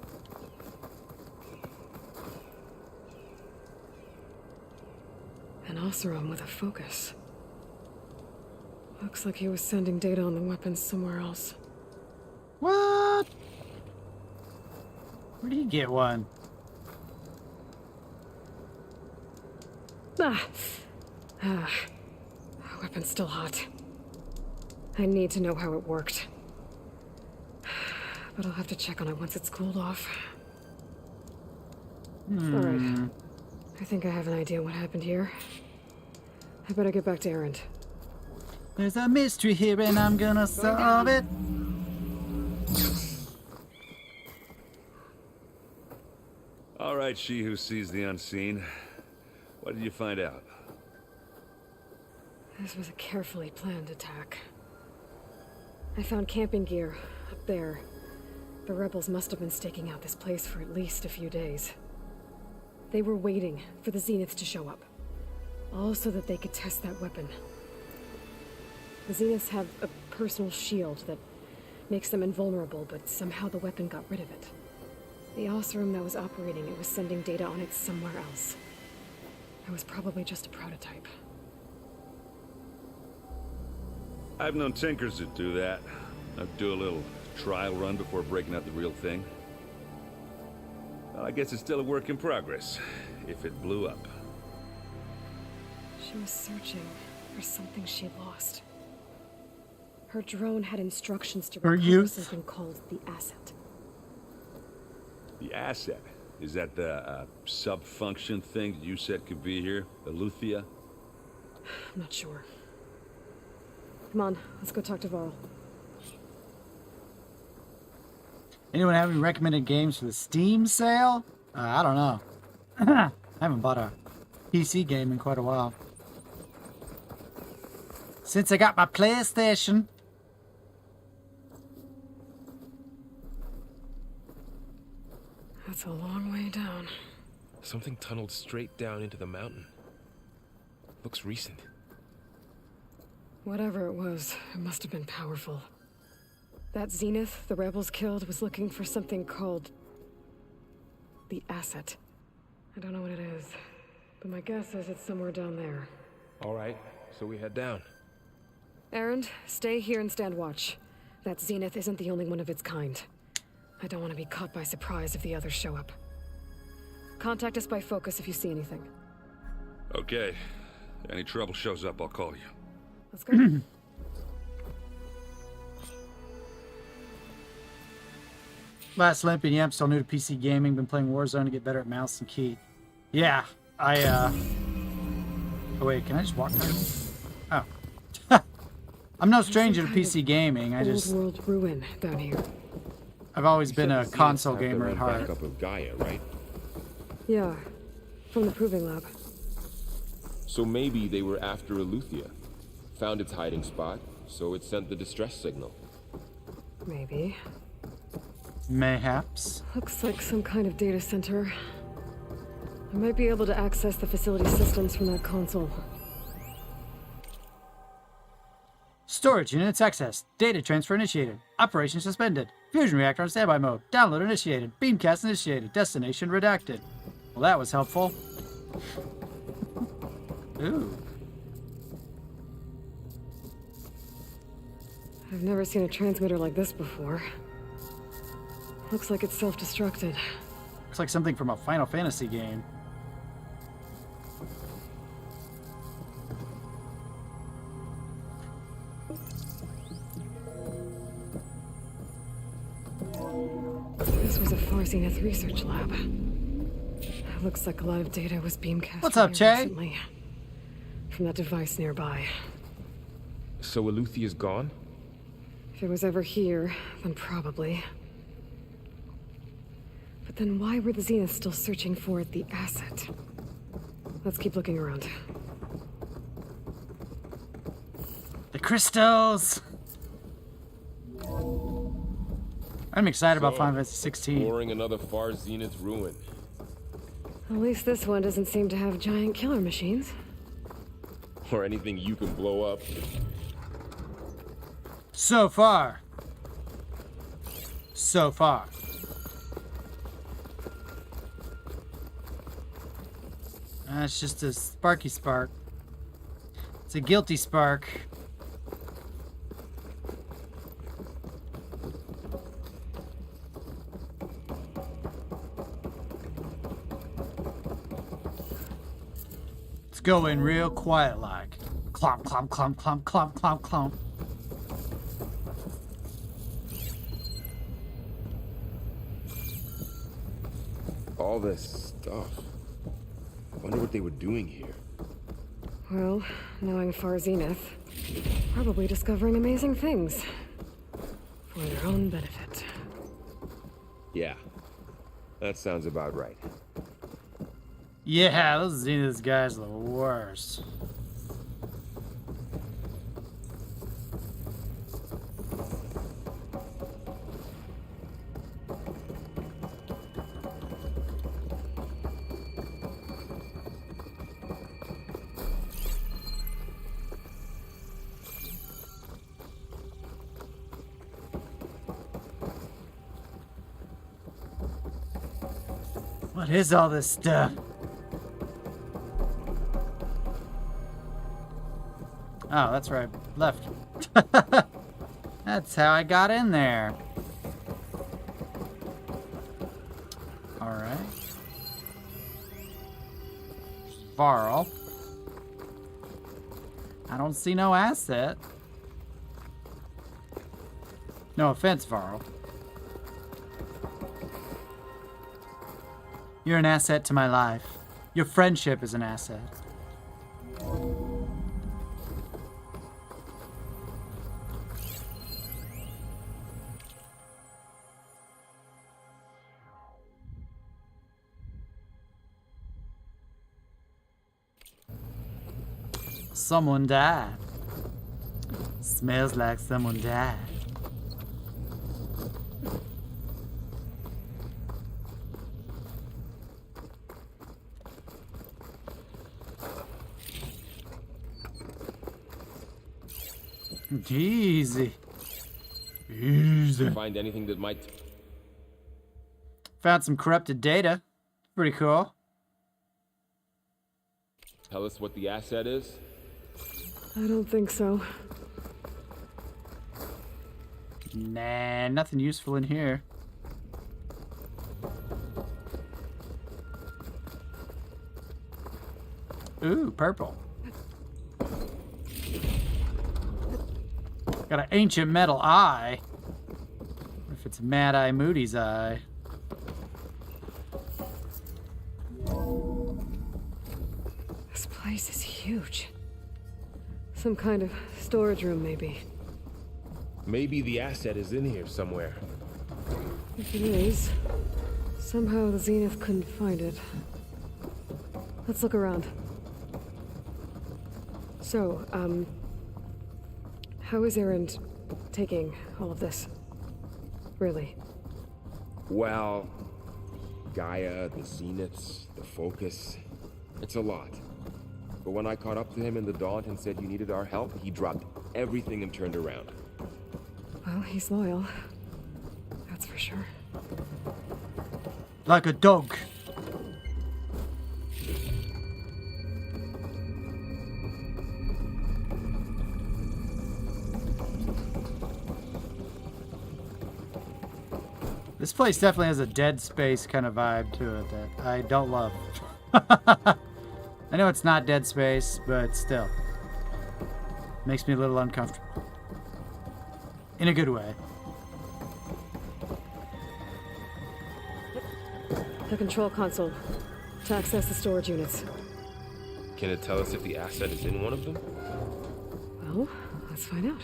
S4: An Oseram with a focus. Looks like he was sending data on the weapons somewhere else.
S2: What? Where do you get one?
S4: Weapon's still hot. I need to know how it worked. But I'll have to check on it once it's cooled off. Alright. I think I have an idea what happened here. I better get back to Erend.
S2: There's a mystery here and I'm gonna solve it.
S16: All right, she who sees the unseen. What did you find out?
S4: This was a carefully planned attack. I found camping gear up there. The rebels must have been staking out this place for at least a few days. They were waiting for the Zeniths to show up. All so that they could test that weapon. The Zeniths have a personal shield that makes them invulnerable, but somehow the weapon got rid of it. The Osram that was operating it was sending data on it somewhere else. It was probably just a prototype.
S16: I've known tinkers that do that. I'd do a little trial run before breaking out the real thing. Well, I guess it's still a work in progress, if it blew up.
S4: She was searching for something she lost. Her drone had instructions to recover something called the asset.
S16: The asset? Is that the sub-function thing that you said could be here? Aletheia?
S4: I'm not sure. Come on, let's go talk to Varl.
S2: Anyone have any recommended games for the Steam sale? I don't know. I haven't bought a PC game in quite a while. Since I got my PlayStation.
S4: That's a long way down.
S15: Something tunneled straight down into the mountain. Looks recent.
S4: Whatever it was, it must have been powerful. That Zenith the rebels killed was looking for something called the asset. I don't know what it is, but my guess is it's somewhere down there.
S15: All right, so we head down.
S4: Erend, stay here and stand watch. That Zenith isn't the only one of its kind. I don't want to be caught by surprise if the others show up. Contact us by focus if you see anything.
S16: Okay. Any trouble shows up, I'll call you.
S4: Let's go.
S2: Last Olympian, yeah, I'm still new to PC gaming. Been playing Warzone to get better at mouse and key. Yeah, Oh wait, can I just walk there? Oh. I'm no stranger to PC gaming. I just...
S4: Old world ruin down here.
S2: I've always been a console gamer at heart.
S15: Backup of Gaia, right?
S4: Yeah, from the proving lab.
S15: So maybe they were after Aletheia. Found its hiding spot, so it sent the distress signal.
S4: Maybe.
S2: Mayhaps.
S4: Looks like some kind of data center. I might be able to access the facility systems from that console.
S2: Storage units accessed. Data transfer initiated. Operation suspended. Fusion reactor on standby mode. Download initiated. Beamcast initiated. Destination redacted. Well, that was helpful. Ooh.
S4: I've never seen a transmitter like this before. Looks like it's self-destructed.
S2: Looks like something from a Final Fantasy game.
S4: This was a Zenith research lab. Looks like a lot of data was beamcast.
S2: What's up, Che?
S4: Recently, from that device nearby.
S15: So Aletheia's gone?
S4: If it was ever here, then probably. But then why were the Zeniths still searching for the asset? Let's keep looking around.
S2: The crystals! I'm excited about Final Fantasy 16.
S15: Exploring another far Zenith ruin.
S4: At least this one doesn't seem to have giant killer machines.
S15: Or anything you can blow up.
S2: So far. So far. It's just a sparky spark. It's a guilty spark. Let's go in real quiet like. Clomp, clomp, clomp, clomp, clomp, clomp, clomp.
S15: All this stuff. Wonder what they were doing here.
S4: Well, knowing Far Zenith, Probably discovering amazing things. For their own benefit.
S15: Yeah. That sounds about right.
S2: Yeah, those Zenith guys are the worst. What is all this stuff? Oh, that's right. Left. That's how I got in there. Alright. Varl. I don't see no asset. No offense, Varl. You're an asset to my life. Your friendship is an asset. Someone died. Smells like someone died. Easy. Easy.
S15: Find anything that might...
S2: Found some corrupted data. Pretty cool.
S15: Tell us what the asset is?
S4: I don't think so.
S2: Nah, nothing useful in here. Ooh, purple. Got an ancient metal eye. What if it's Mad Eye Moody's eye?
S4: This place is huge. Some kind of storage room, maybe.
S15: Maybe the asset is in here somewhere.
S4: If it is, somehow the Zenith couldn't find it. Let's look around. So, how is Erend taking all of this? Really?
S15: Well, Gaia, the Zeniths, the Focus, it's a lot. But when I caught up to him in the Daunt and said you needed our help, he dropped everything and turned around.
S4: Well, he's loyal. That's for sure.
S2: Like a dog. This place definitely has a Dead Space kind of vibe to it that I don't love. I know it's not Dead Space, but still. Makes me a little uncomfortable. In a good way.
S4: The control console. To access the storage units.
S15: Can it tell us if the asset is in one of them?
S4: Well, let's find out.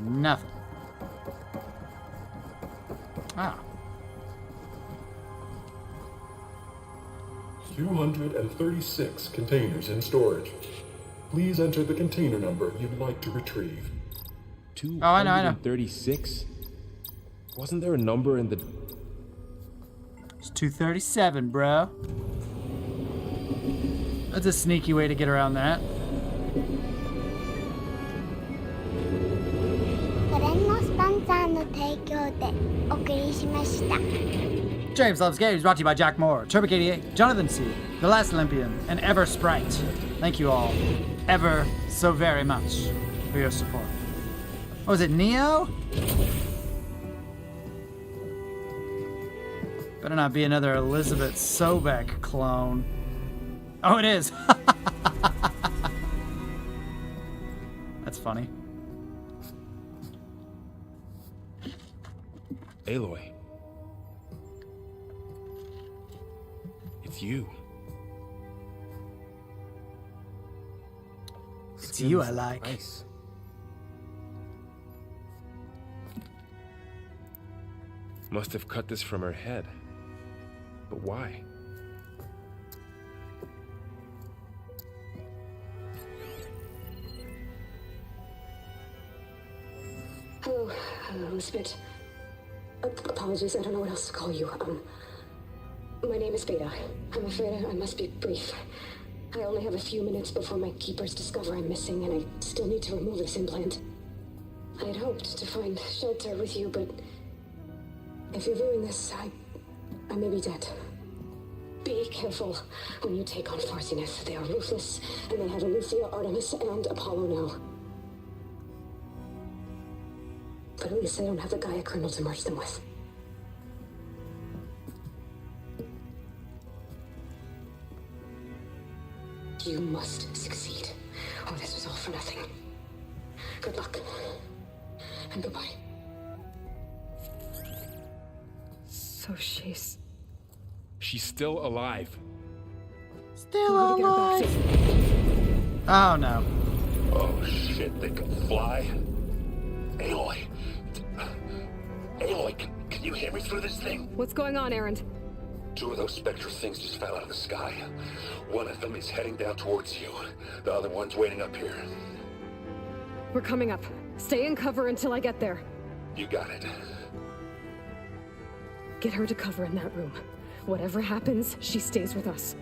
S2: Nothing. Ah.
S12: 236 containers in storage. Please enter the container number you'd like to retrieve.
S15: 236? Wasn't there a number in the...
S2: It's 237, bro. That's a sneaky way to get around that. James Loves Games brought to you by Jack Moore, Turbic88, Jonathan C., The Last Olympian, and Ever Sprite. Thank you all ever so very much for your support. Oh, was it Neo? Better not be another Elizabeth Sobek clone. Oh, it is. That's funny.
S15: Aloy.
S8: It's you.
S2: It's you I like.
S8: Nice.
S15: Must have cut this from her head. But why?
S13: Hello, Elizabeth. Apologies, I don't know what else to call you. My name is Beta. I'm afraid I must be brief. I only have a few minutes before my keepers discover I'm missing, and I still need to remove this implant. I had hoped to find shelter with you, but if you're viewing this, I may be dead. Be careful when you take on Farsiness. They are ruthless, and they have Aletheia, Artemis, and Apollo now. But at least I don't have the Gaia kernel to merge them with. You must succeed, or this was all for nothing. Good luck, and goodbye.
S4: So she's
S15: still alive.
S2: Still alive. Oh no.
S11: Oh shit, they can fly. Aloy. Aloy, can you hear me through this thing?
S4: What's going on, Erend?
S11: 2 of those spectral things just fell out of the sky. One of them is heading down towards you. The other one's waiting up here.
S4: We're coming up. Stay in cover until I get there.
S11: You got it.
S4: Get her to cover in that room. Whatever happens, she stays with us.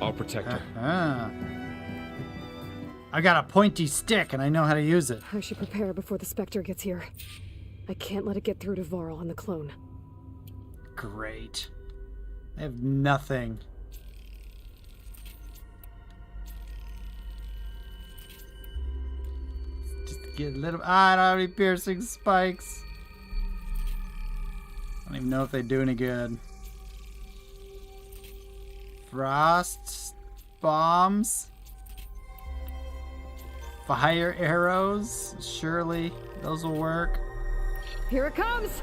S15: I'll protect her.
S2: I got a pointy stick and I know how to use it.
S4: I should prepare before the Spectre gets here. I can't let it get through to Varl on the clone.
S2: Great. I have nothing. Just to get a little... I don't have any piercing spikes. I don't even know if they do any good. Frost bombs. Fire arrows. Surely those will work.
S4: Here it comes!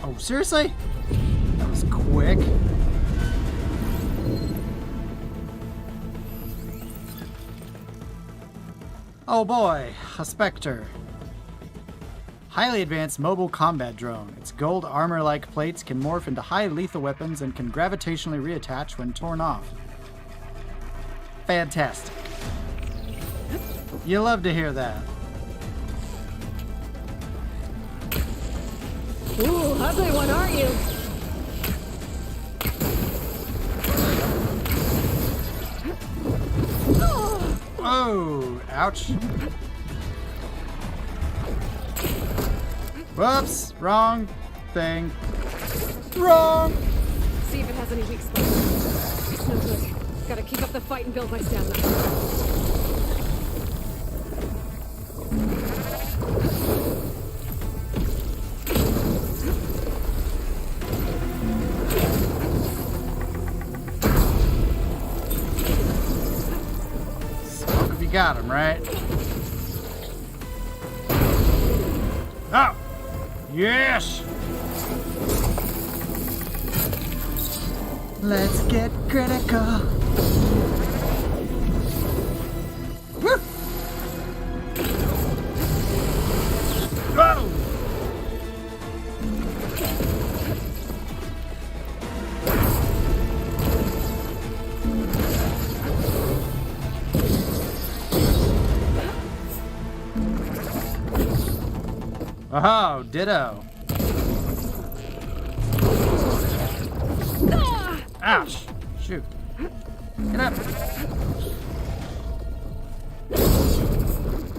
S2: Oh, seriously? That was quick. Oh boy, a Spectre. Highly advanced mobile combat drone. Its gold armor-like plates can morph into high lethal weapons and can gravitationally reattach when torn off. Fantastic. You love to hear that.
S4: Ooh, ugly one, aren't you?
S2: Oh, ouch. Whoops, wrong thing. Wrong!
S4: See if it has any weak spots. It's no good. Gotta keep up the fight and build my stamina.
S2: Got him, right? Oh! Yes! Let's get critical. Woo! Whoa! Oh, ditto. Ouch. Shoot. Get up.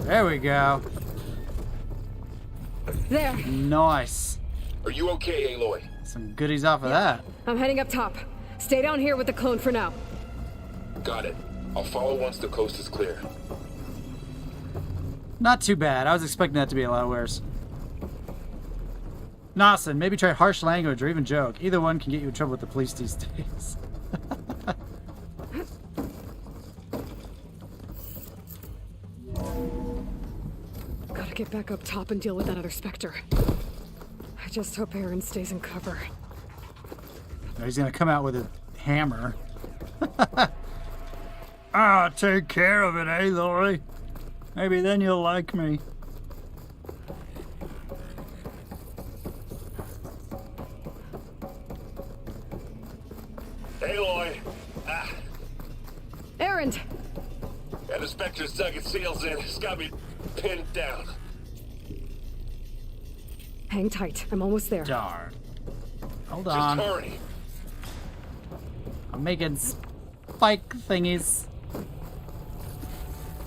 S2: There we go.
S4: There.
S2: Nice.
S11: Are you okay, Aloy?
S2: Some goodies off of that.
S4: I'm heading up top. Stay down here with the clone for now.
S11: Got it. I'll follow once the coast is clear.
S2: Not too bad. I was expecting that to be a lot worse. Nawson, maybe try harsh language or even joke. Either one can get you in trouble with the police these days.
S4: Gotta get back up top and deal with that other Spectre. I just hope Aaron stays in cover.
S2: He's gonna come out with a hammer. Ah, take care of it, Aloy. Maybe then you'll like me.
S19: Aloy!
S4: Aaron!
S19: Yeah, the Spectre's dug its seals in. It's got me pinned down.
S4: Hang tight. I'm almost there.
S2: Darn. Hold on.
S19: Just hurry.
S2: I'm making spike thingies.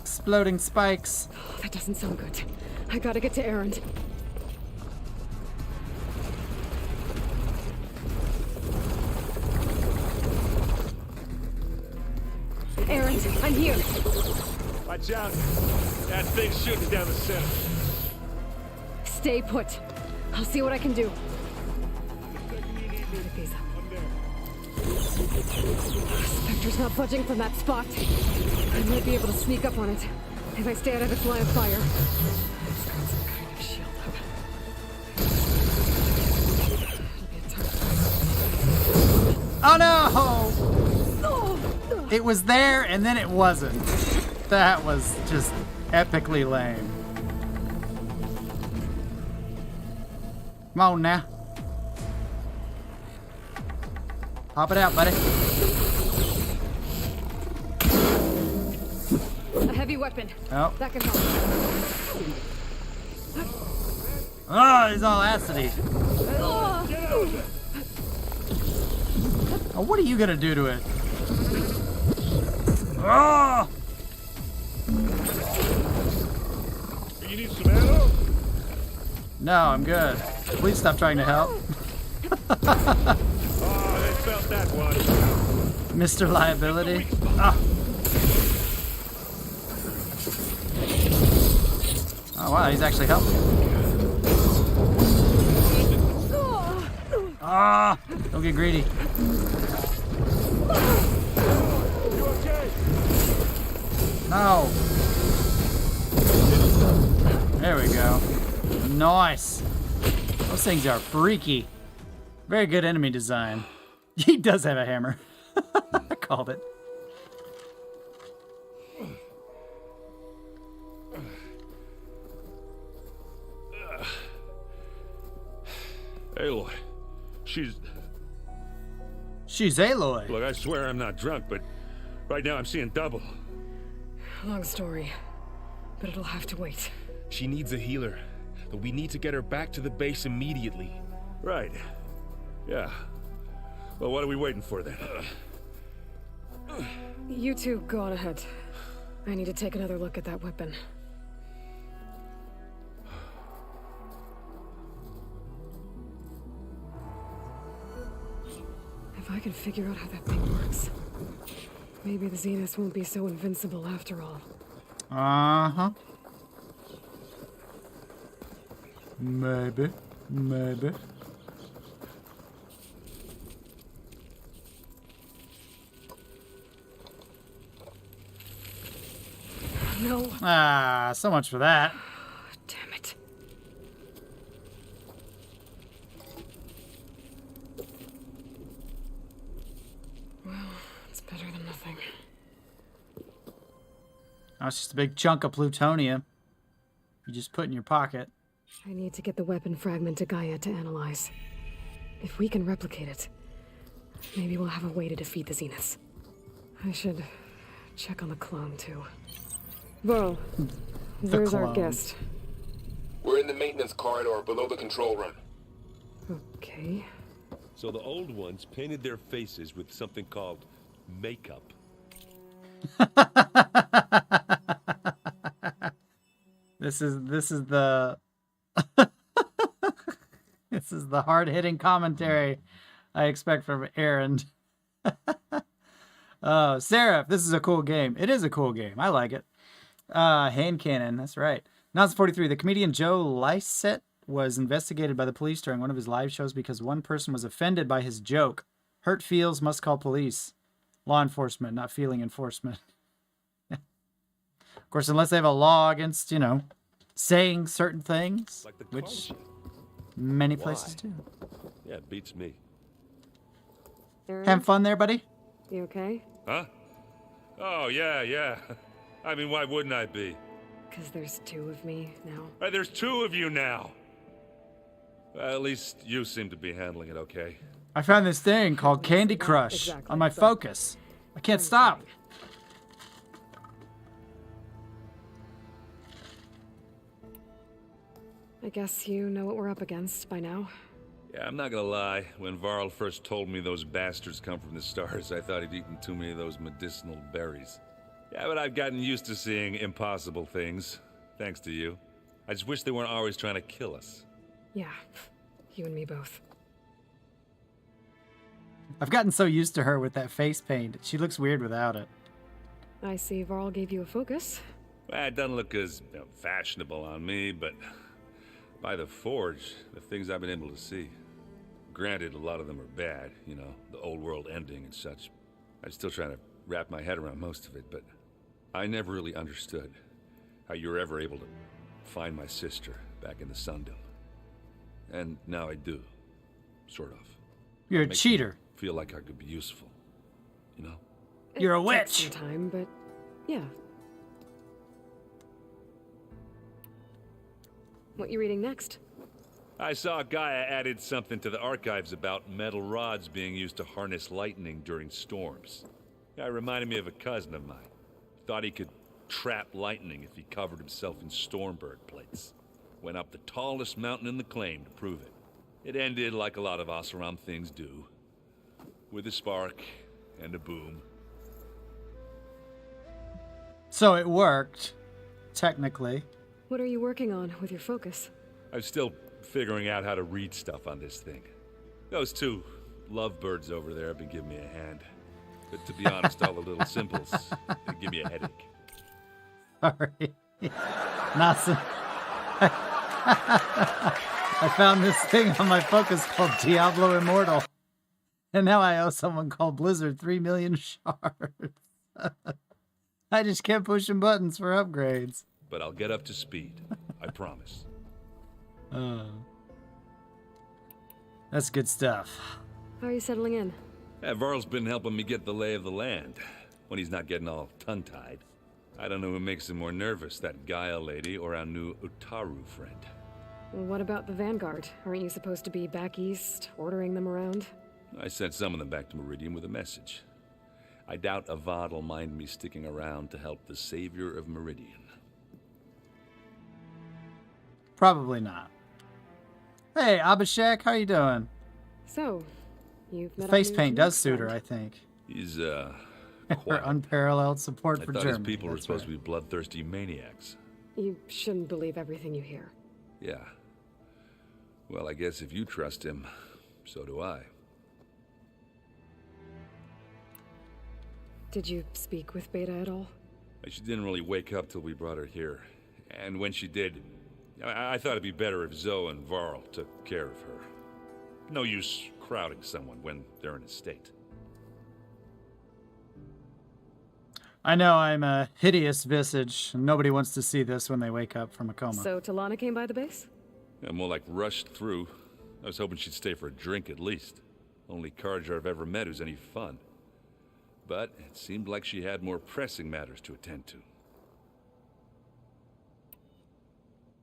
S2: Exploding spikes.
S4: Oh, that doesn't sound good. I gotta get to Aaron. Aaron, I'm here.
S19: Watch out. That thing's shooting down the center.
S4: Stay put. I'll see what I can do. Spectre's not budging from that spot. I might be able to sneak up on it if I stay out of its line of fire. It's got some kind of shield up.
S2: Oh no! It was there and then it wasn't. That was just epically lame. Come on now. Pop it out, buddy.
S4: A heavy weapon.
S2: Oh.
S4: That can help.
S2: Oh, he's all acidy. Oh, what are you gonna do to it? Oh!
S19: You need some ammo?
S2: No, I'm good. Please stop trying to help.
S19: Oh, they felt that one.
S2: Mr. Liability. Ah. Oh wow, he's actually helping. Ah! Don't get greedy.
S19: You okay?
S2: No. There we go. Nice. Those things are freaky. Very good enemy design. He does have a hammer. I called it.
S19: Aloy. She's
S2: Aloy.
S19: Look, I swear I'm not drunk, but right now I'm seeing double.
S4: Long story, but it'll have to wait.
S15: She needs a healer, but we need to get her back to the base immediately.
S19: Right. Yeah. Well, what are we waiting for then?
S4: You two go on ahead. I need to take another look at that weapon. If I can figure out how that thing works, maybe the Zeniths won't be so invincible after all.
S2: Uh-huh. Maybe. Maybe.
S4: No.
S2: Ah, so much for that.
S4: Damn it. Well, it's better than nothing.
S2: Oh, it's just a big chunk of plutonium. You just put in your pocket.
S4: I need to get the weapon fragment to Gaia to analyze. If we can replicate it, maybe we'll have a way to defeat the Zeniths. I should check on the clone, too. Well, there's our guest.
S15: We're in the maintenance corridor below the control room.
S4: Okay.
S16: So the old ones painted their faces with something called makeup.
S2: This is the this is the hard-hitting commentary I expect from Aaron. Seraph, this is a cool game. It is a cool game. I like it. Hand cannon, that's right. Nonce 43, the comedian Joe Lycett was investigated by the police during one of his live shows because one person was offended by his joke. Hurt feels, must call police. Law enforcement, not feeling enforcement. Of course, unless they have a law against, saying certain things,
S16: Like the
S2: which many places too.
S16: Yeah, it beats me.
S2: Having fun there, buddy?
S4: You okay?
S16: Huh? Oh, yeah. I mean, why wouldn't I be?
S4: Because there's two of me now.
S16: There's two of you now! Well, at least you seem to be handling it okay.
S2: I found this thing called Candy Crush on my Focus. I can't stop.
S4: I guess you know what we're up against by now.
S16: Yeah, I'm not gonna lie. When Varl first told me those bastards come from the stars, I thought he'd eaten too many of those medicinal berries. Yeah, but I've gotten used to seeing impossible things, thanks to you. I just wish they weren't always trying to kill us.
S4: Yeah, you and me both.
S2: I've gotten so used to her with that face paint. She looks weird without it.
S4: I see Varl gave you a focus.
S16: Well, it doesn't look as fashionable on me, but by the Forge, the things I've been able to see. Granted, a lot of them are bad, you know, the old world ending and such. I'm still trying to wrap my head around most of it, but I never really understood how you were ever able to find my sister back in the Sundom. And now I do, sort of.
S2: You're a cheater.
S16: Feel like I could be useful, you know?
S2: You're a
S4: It
S2: witch.
S4: took some time, but yeah. What you reading next?
S16: I saw Gaia added something to the archives about metal rods being used to harness lightning during storms. That reminded me of a cousin of mine. Thought he could trap lightning if he covered himself in Stormbird plates. Went up the tallest mountain in the claim to prove it. It ended like a lot of Oseram things do. With a spark and a boom.
S2: So it worked, technically.
S4: What are you working on with your focus?
S16: I'm still figuring out how to read stuff on this thing. Those two lovebirds over there have been giving me a hand. But to be honest, all the little symbols, they give me a headache.
S2: Sorry. Nothing. I found this thing on my Focus called Diablo Immortal. And now I owe someone called Blizzard 3 million shards. I just kept pushing buttons for upgrades.
S16: But I'll get up to speed. I promise.
S2: That's good stuff.
S4: How are you settling in?
S16: Varl's been helping me get the lay of the land, when he's not getting all tongue-tied. I don't know who makes him more nervous, that Gaia lady or our new Utaru friend.
S4: What about the Vanguard? Aren't you supposed to be back east, ordering them around?
S16: I sent some of them back to Meridian with a message. I doubt Avad will mind me sticking around to help the savior of Meridian.
S2: Probably not. Hey, Abhishek, how you doing?
S4: So, you've met
S2: face paint does suit her, I think.
S16: He's,
S2: Her unparalleled support for
S16: I thought
S2: Germany.
S16: his people were
S2: That's
S16: supposed
S2: right.
S16: to be bloodthirsty maniacs.
S4: You shouldn't believe everything you hear.
S16: Yeah. Well, I guess if you trust him, so do I.
S4: Did you speak with Beta at all?
S16: She didn't really wake up till we brought her here. And when she did, I thought it'd be better if Zoe and Varl took care of her. No use crowding someone when they're in a state.
S2: I know I'm a hideous visage. Nobody wants to see this when they wake up from a coma.
S4: So Talana came by the base?
S16: Yeah, more like rushed through. I was hoping she'd stay for a drink at least. Only Carja I've ever met who's any fun. But it seemed like she had more pressing matters to attend to.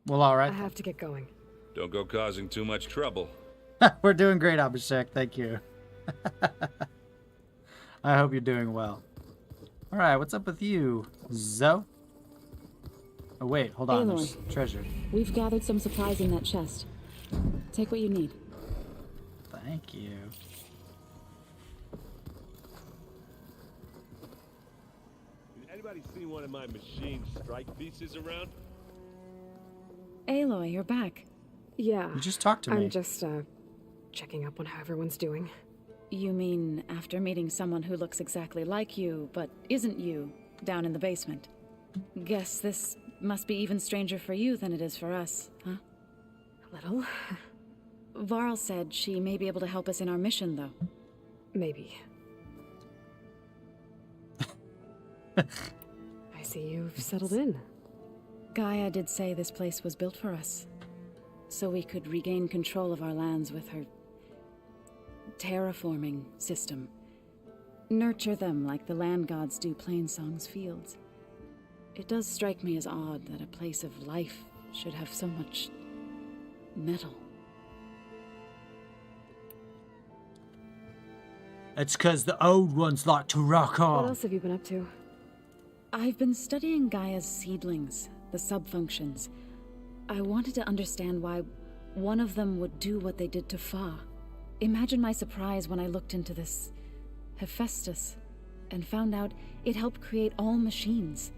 S2: Well, all right.
S4: I have to get going.
S16: Don't go causing too much trouble.
S2: We're doing great, Abhishek. Thank you. I hope you're doing well. All right, what's up with you, Zoe? Oh, wait, hold on.
S17: Aloy,
S2: There's treasure.
S17: We've gathered some supplies in that chest. Take what you need.
S2: Thank you.
S16: Anybody seen one of my machine strike pieces around?
S17: Aloy, you're back.
S4: Yeah.
S2: You just talked to me.
S4: I'm just, checking up on how everyone's doing.
S17: You mean after meeting someone who looks exactly like you, but isn't you, down in the basement? Guess this must be even stranger for you than it is for us, huh?
S4: A little.
S17: Varl said she may be able to help us in our mission, though.
S4: Maybe. I see you've settled in.
S17: Gaia did say this place was built for us. so we could regain control of our lands with her terraforming system. Nurture them like the land gods do Plainsong's fields. It does strike me as odd that a place of life should have so much metal.
S2: It's 'cause the old ones like to rock on.
S4: What else have you been up to?
S17: I've been studying Gaia's seedlings, the subfunctions. I wanted to understand why one of them would do what they did to Fa. Imagine my surprise when I looked into this Hephaestus and found out it helped create all machines,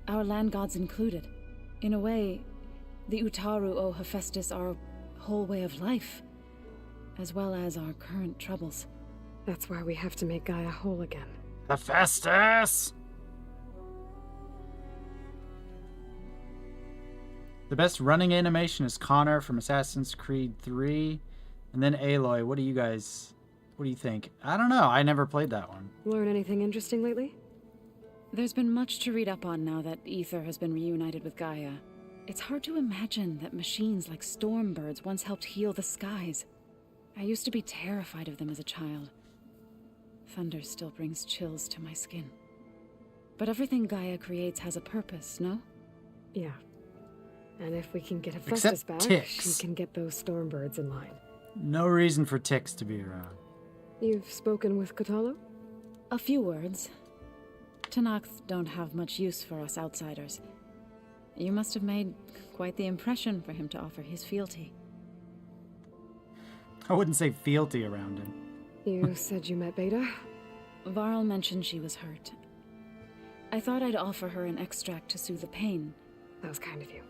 S17: our land gods included. In a way, the Utaru owe Hephaestus our whole way of life, as well as our current troubles.
S4: That's why we have to make Gaia whole again.
S2: Hephaestus! The best running animation is Connor from Assassin's Creed 3. And then Aloy. What do you think? I don't know. I never played that one.
S4: Learn anything interesting lately?
S17: There's been much to read up on now that Ether has been reunited with Gaia. It's hard to imagine that machines like stormbirds once helped heal the skies. I used to be terrified of them as a child. Thunder still brings chills to my skin. But everything Gaia creates has a purpose, no?
S4: Yeah. And if we can get Hephaestus back, she can get those stormbirds in line.
S2: No reason for ticks to be around.
S4: You've spoken with Kotallo?
S17: A few words. Tenakth don't have much use for us outsiders. You must have made quite the impression for him to offer his fealty.
S2: I wouldn't say fealty around him.
S4: You said you met Beta?
S17: Varl mentioned she was hurt. I thought I'd offer her an extract to soothe the pain.
S4: That was kind of you.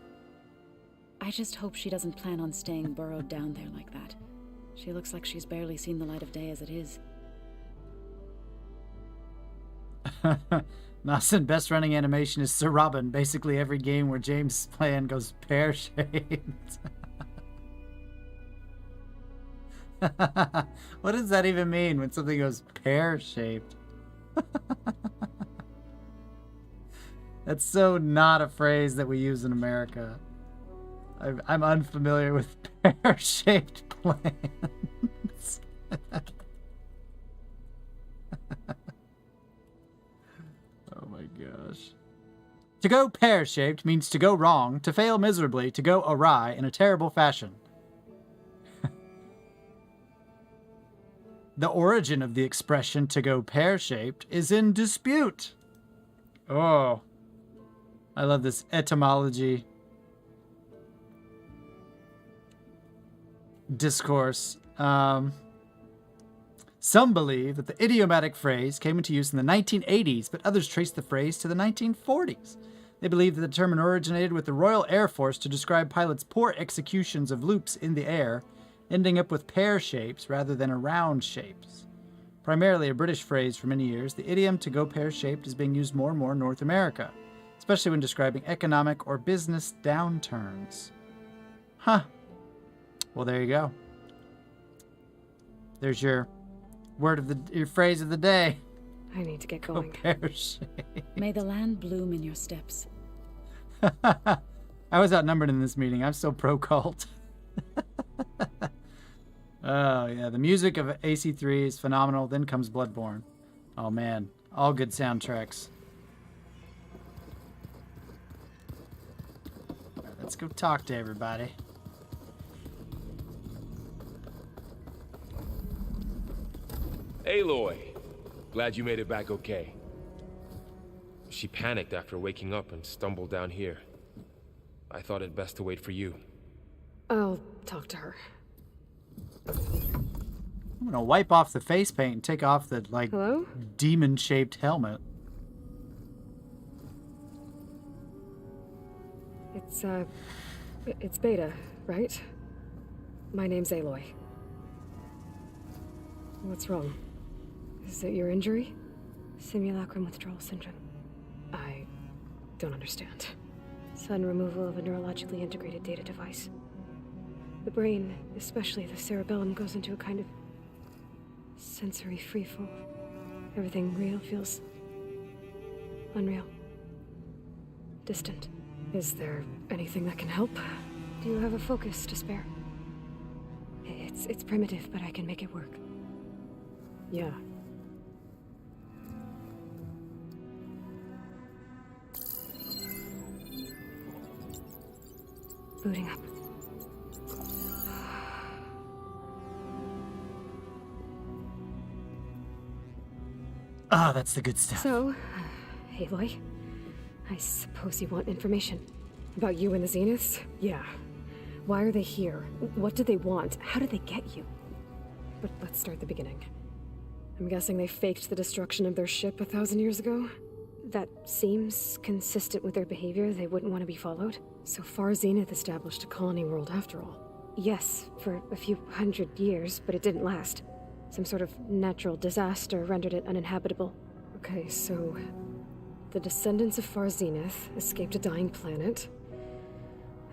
S17: I just hope she doesn't plan on staying burrowed down there like that. She looks like she's barely seen the light of day as it is.
S2: Nasan, best running animation is Sir Robin. Basically every game where James is playing goes pear-shaped. What does that even mean when something goes pear-shaped? That's so not a phrase that we use in America. I'm unfamiliar with pear-shaped plants. Oh my gosh. To go pear-shaped means to go wrong, to fail miserably, to go awry in a terrible fashion. The origin of the expression to go pear-shaped is in dispute. Oh. I love this etymology discourse. Some believe that the idiomatic phrase came into use in the 1980s, but others trace the phrase to the 1940s. They believe that the term originated with the Royal Air Force to describe pilots' poor executions of loops in the air, ending up with pear shapes rather than round shapes. Primarily a British phrase for many years, the idiom to go pear-shaped is being used more and more in North America, especially when describing economic or business downturns. Huh. Well, there you go. There's your your phrase of the day.
S4: I need to get going.
S2: Go pear-shaped.
S17: May the land bloom in your steps.
S2: I was outnumbered in this meeting. I'm so pro-cult. Oh, yeah. The music of AC3 is phenomenal. Then comes Bloodborne. Oh, man. All good soundtracks. All right, let's go talk to everybody.
S15: Aloy! Glad you made it back okay. She panicked after waking up and stumbled down here. I thought it best to wait for you.
S4: I'll talk to her.
S2: I'm gonna wipe off the face paint and take off the, like,
S4: Hello?
S2: demon-shaped helmet.
S4: It's Beta, right? My name's Aloy. What's wrong? Is it your injury? Simulacrum withdrawal syndrome. I don't understand. Sudden removal of a neurologically integrated data device. The brain, especially the cerebellum, goes into a kind of sensory freefall. Everything real feels unreal. Distant. Is there anything that can help? Do you have a focus to spare? It's primitive, but I can make it work. Yeah. Booting up.
S2: Ah, that's the good stuff.
S4: So, Aloy, I suppose you want information about you and the Zeniths? Yeah. Why are they here? What do they want? How did they get you? But let's start at the beginning. I'm guessing they faked the destruction of their ship 1,000 years ago? That seems consistent with their behavior. They wouldn't want to be followed. So far, Zenith established a colony world after all. Yes, for a few hundred years, but it didn't last. Some sort of natural disaster rendered it uninhabitable. Okay, so the descendants of Far Zenith escaped a dying planet,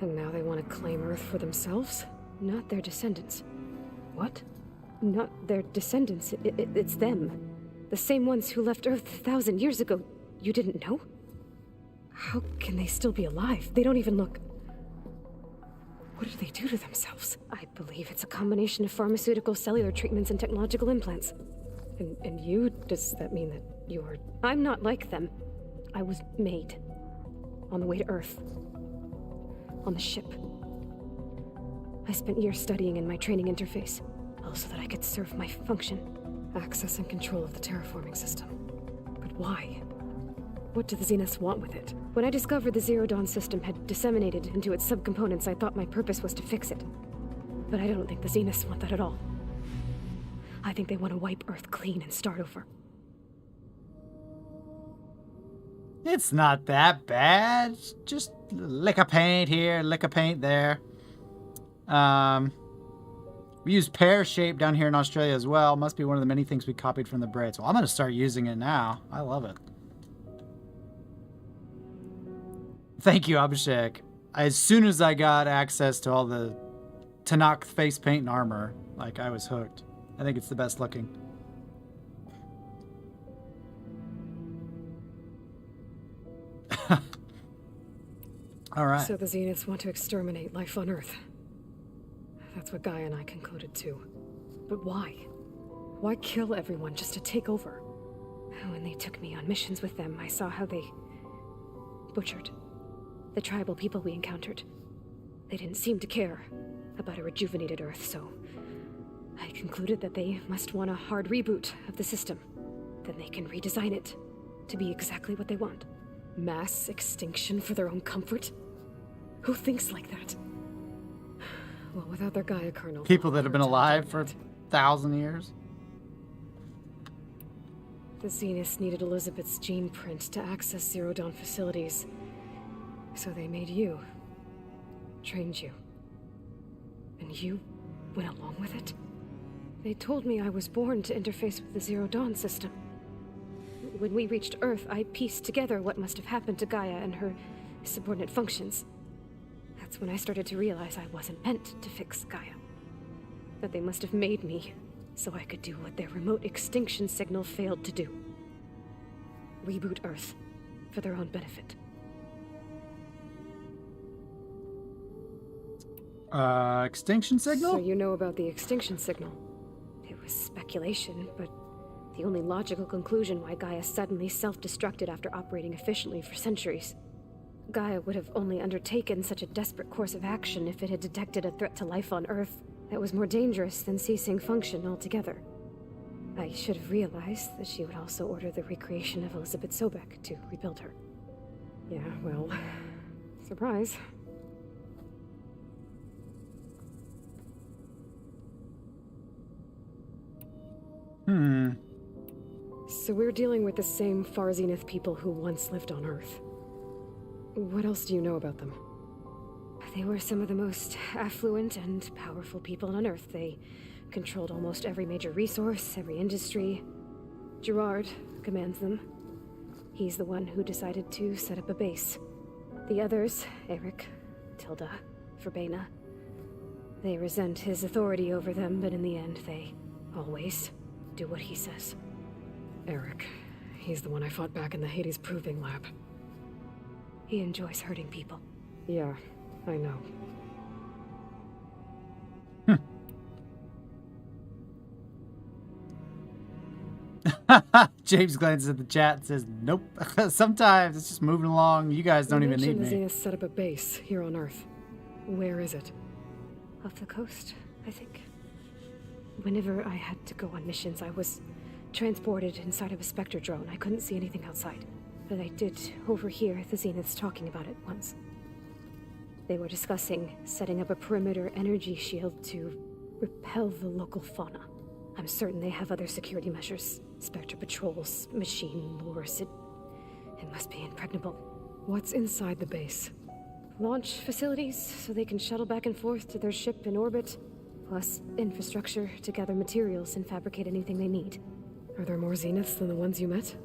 S4: and now they want to claim Earth for themselves? Not their descendants. What? Not their descendants. It's them. The same ones who left Earth 1,000 years ago. You didn't know? How can they still be alive? They don't even look... What did they do to themselves? I believe it's a combination of pharmaceutical, cellular treatments, and technological implants. And you? Does that mean that you're... I'm not like them. I was made. On the way to Earth. On the ship. I spent years studying in my training interface, all so that I could serve my function. Access and control of the terraforming system. But why? What do the Zeniths want with it? When I discovered the Zero Dawn system had disseminated into its subcomponents, I thought my purpose was to fix it. But I don't think the Zeniths want that at all. I think they want to wipe Earth clean and start over.
S2: It's not that bad. Just lick a paint here, lick a paint there. We use pear shape down here in Australia as well. Must be one of the many things we copied from the Brits. Well, I'm going to start using it now. I love it. Thank you, Abhishek. As soon as I got access to all the Tanakh face paint and armor, like, I was hooked. I think it's the best looking. All right.
S4: So the Zeniths want to exterminate life on Earth. That's what Gaia and I concluded too. But why? Why kill everyone just to take over? When they took me on missions with them, I saw how they butchered the tribal people we encountered. They didn't seem to care about a rejuvenated Earth, so I concluded that they must want a hard reboot of the system. Then they can redesign it to be exactly what they want. Mass extinction for their own comfort? Who thinks like that? Well, without their Gaia kernel...
S2: People that have been alive for 1,000 years?
S4: The Zeniths needed Elizabeth's gene print to access Zero Dawn facilities. So they made you. Trained you. And you went along with it? They told me I was born to interface with the Zero Dawn system. When we reached Earth, I pieced together what must have happened to Gaia and her subordinate functions. That's when I started to realize I wasn't meant to fix Gaia. That they must have made me so I could do what their remote extinction signal failed to do. Reboot Earth for their own benefit.
S2: Extinction signal?
S4: So you know about the extinction signal. It was speculation, but the only logical conclusion why Gaia suddenly self-destructed after operating efficiently for centuries. Gaia would have only undertaken such a desperate course of action if it had detected a threat to life on Earth that was more dangerous than ceasing function altogether. I should have realized that she would also order the recreation of Elizabeth Sobek to rebuild her. Yeah, well, surprise. So we're dealing with the same Far Zenith people who once lived on Earth. What else do you know about them? They were some of the most affluent and powerful people on Earth. They controlled almost every major resource, every industry. Gerard commands them. He's the one who decided to set up a base. The others, Eric, Tilda, Verbena, they resent his authority over them, but in the end, they always do what he says. Eric, he's the one I fought back in the Hades Proving Lab. He enjoys hurting people. Yeah, I know.
S2: James glances at the chat and says, nope. Sometimes it's just moving along. You guys don't even need me.
S4: The Zenith set up a base here on Earth. Where is it? Off the coast, I think. Whenever I had to go on missions, I was transported inside of a Spectre drone. I couldn't see anything outside. But I did overhear the Zeniths talking about it once. They were discussing setting up a perimeter energy shield to repel the local fauna. I'm certain they have other security measures. Spectre patrols, machine lures. It must be impregnable. What's inside the base? Launch facilities, so they can shuttle back and forth to their ship in orbit. Plus infrastructure to gather materials and fabricate anything they need. Are there more Zeniths than the ones you met?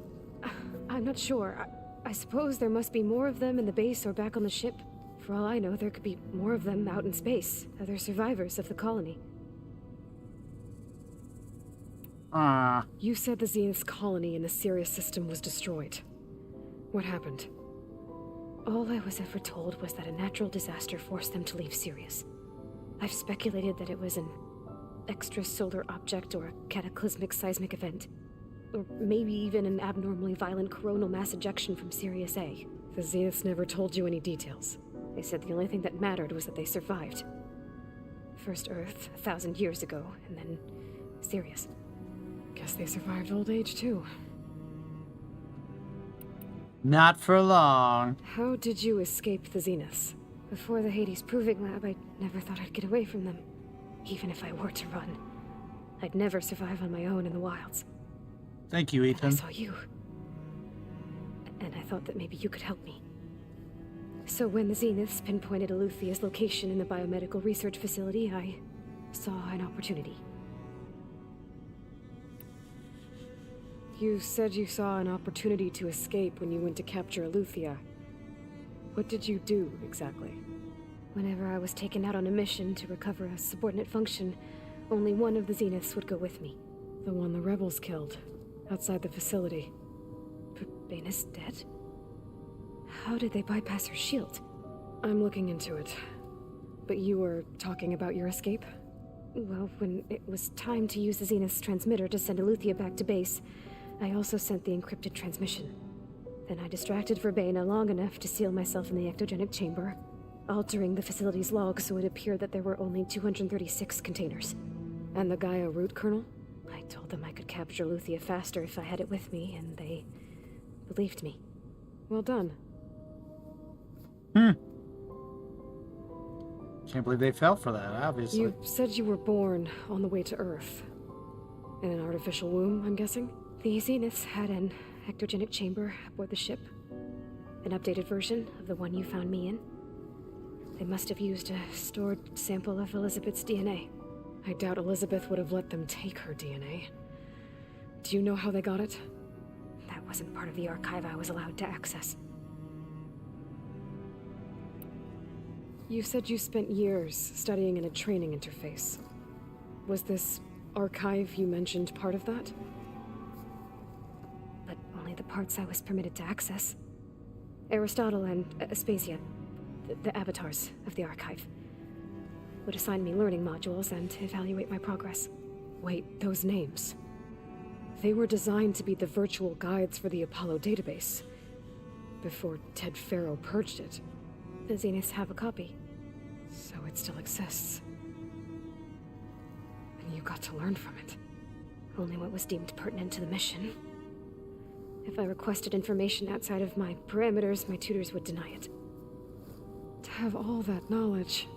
S4: I'm not sure. I suppose there must be more of them in the base or back on the ship. For all I know, there could be more of them out in space. Other survivors of the colony. You said the Zenith's colony in the Sirius system was destroyed. What happened?
S13: All I was ever told was that a natural disaster forced them to leave Sirius. I've speculated that it was an extrasolar object or a cataclysmic seismic event. Or maybe even an abnormally violent coronal mass ejection from Sirius A.
S4: The Zeniths never told you any details.
S13: They said the only thing that mattered was that they survived. First Earth, 1,000 years ago, and then Sirius.
S4: Guess they survived old age, too.
S2: Not for long.
S4: How did you escape the Zeniths?
S13: Before the Hades Proving Lab, I never thought I'd get away from them. Even if I were to run. I'd never survive on my own in the wilds.
S2: Thank you, Ethan.
S13: I saw you. And I thought that maybe you could help me. So when the Zeniths pinpointed Aluthia's location in the biomedical research facility, I saw an opportunity.
S4: You said you saw an opportunity to escape when you went to capture Aluthia. What did you do, exactly?
S13: Whenever I was taken out on a mission to recover a subordinate function, only one of the Zeniths would go with me.
S4: The one the rebels killed, outside the facility.
S13: But Baina's dead? How did they bypass her shield?
S4: I'm looking into it. But you were talking about your escape?
S13: Well, when it was time to use the Zenith's transmitter to send Aluthia back to base, I also sent the encrypted transmission. Then I distracted Verbena long enough to seal myself in the ectogenic chamber, altering the facility's log so it appeared that there were only 236 containers.
S4: And the Gaia root kernel?
S13: I told them I could capture Aluthia faster if I had it with me, and they believed me.
S4: Well done.
S2: Can't believe they fell for that, obviously.
S4: You said you were born on the way to Earth. In an artificial womb, I'm guessing?
S13: The Zeniths had an ectogenic chamber aboard the ship. An updated version of the one you found me in. They must have used a stored sample of Elizabeth's DNA.
S4: I doubt Elizabeth would have let them take her DNA. Do you know how they got it?
S13: That wasn't part of the archive I was allowed to access.
S4: You said you spent years studying in a training interface. Was this archive you mentioned part of that?
S13: But only the parts I was permitted to access. Aristotle and Aspasia, the avatars of the archive, would assign me learning modules and evaluate my progress.
S4: Wait, those names. They were designed to be the virtual guides for the Apollo database, before Ted Farrow purged it.
S13: The Zeniths have a copy.
S4: So it still exists. And you got to learn from it.
S13: Only what was deemed pertinent to the mission. If I requested information outside of my parameters, my tutors would deny it.
S4: To have all that knowledge,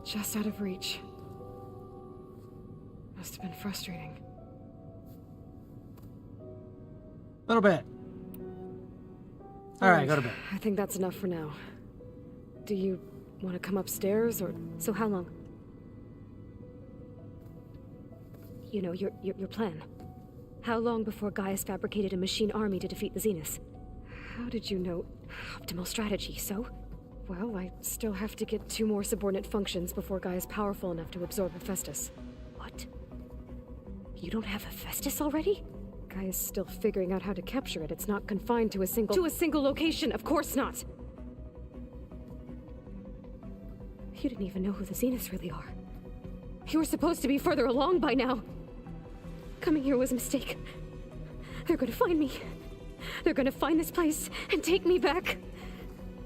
S4: just out of reach, must have been frustrating.
S2: A little bit. Alright, go to bed.
S4: I think that's enough for now. Do you want to come upstairs, or...
S13: So how long? You know, your plan. How long before Gaius fabricated a machine army to defeat the Zeniths?
S4: How did you know?
S13: Optimal strategy, so?
S4: Well, I still have to get 2 more subordinate functions before Gaia's powerful enough to absorb Hephaestus.
S13: What? You don't have Hephaestus already?
S4: Gaia's still figuring out how to capture it. It's not confined to a single...
S13: To a single location, of course not! You didn't even know who the Zeniths really are. You were supposed to be further along by now. Coming here was a mistake.
S4: They're gonna find me. They're gonna find this place and take me back.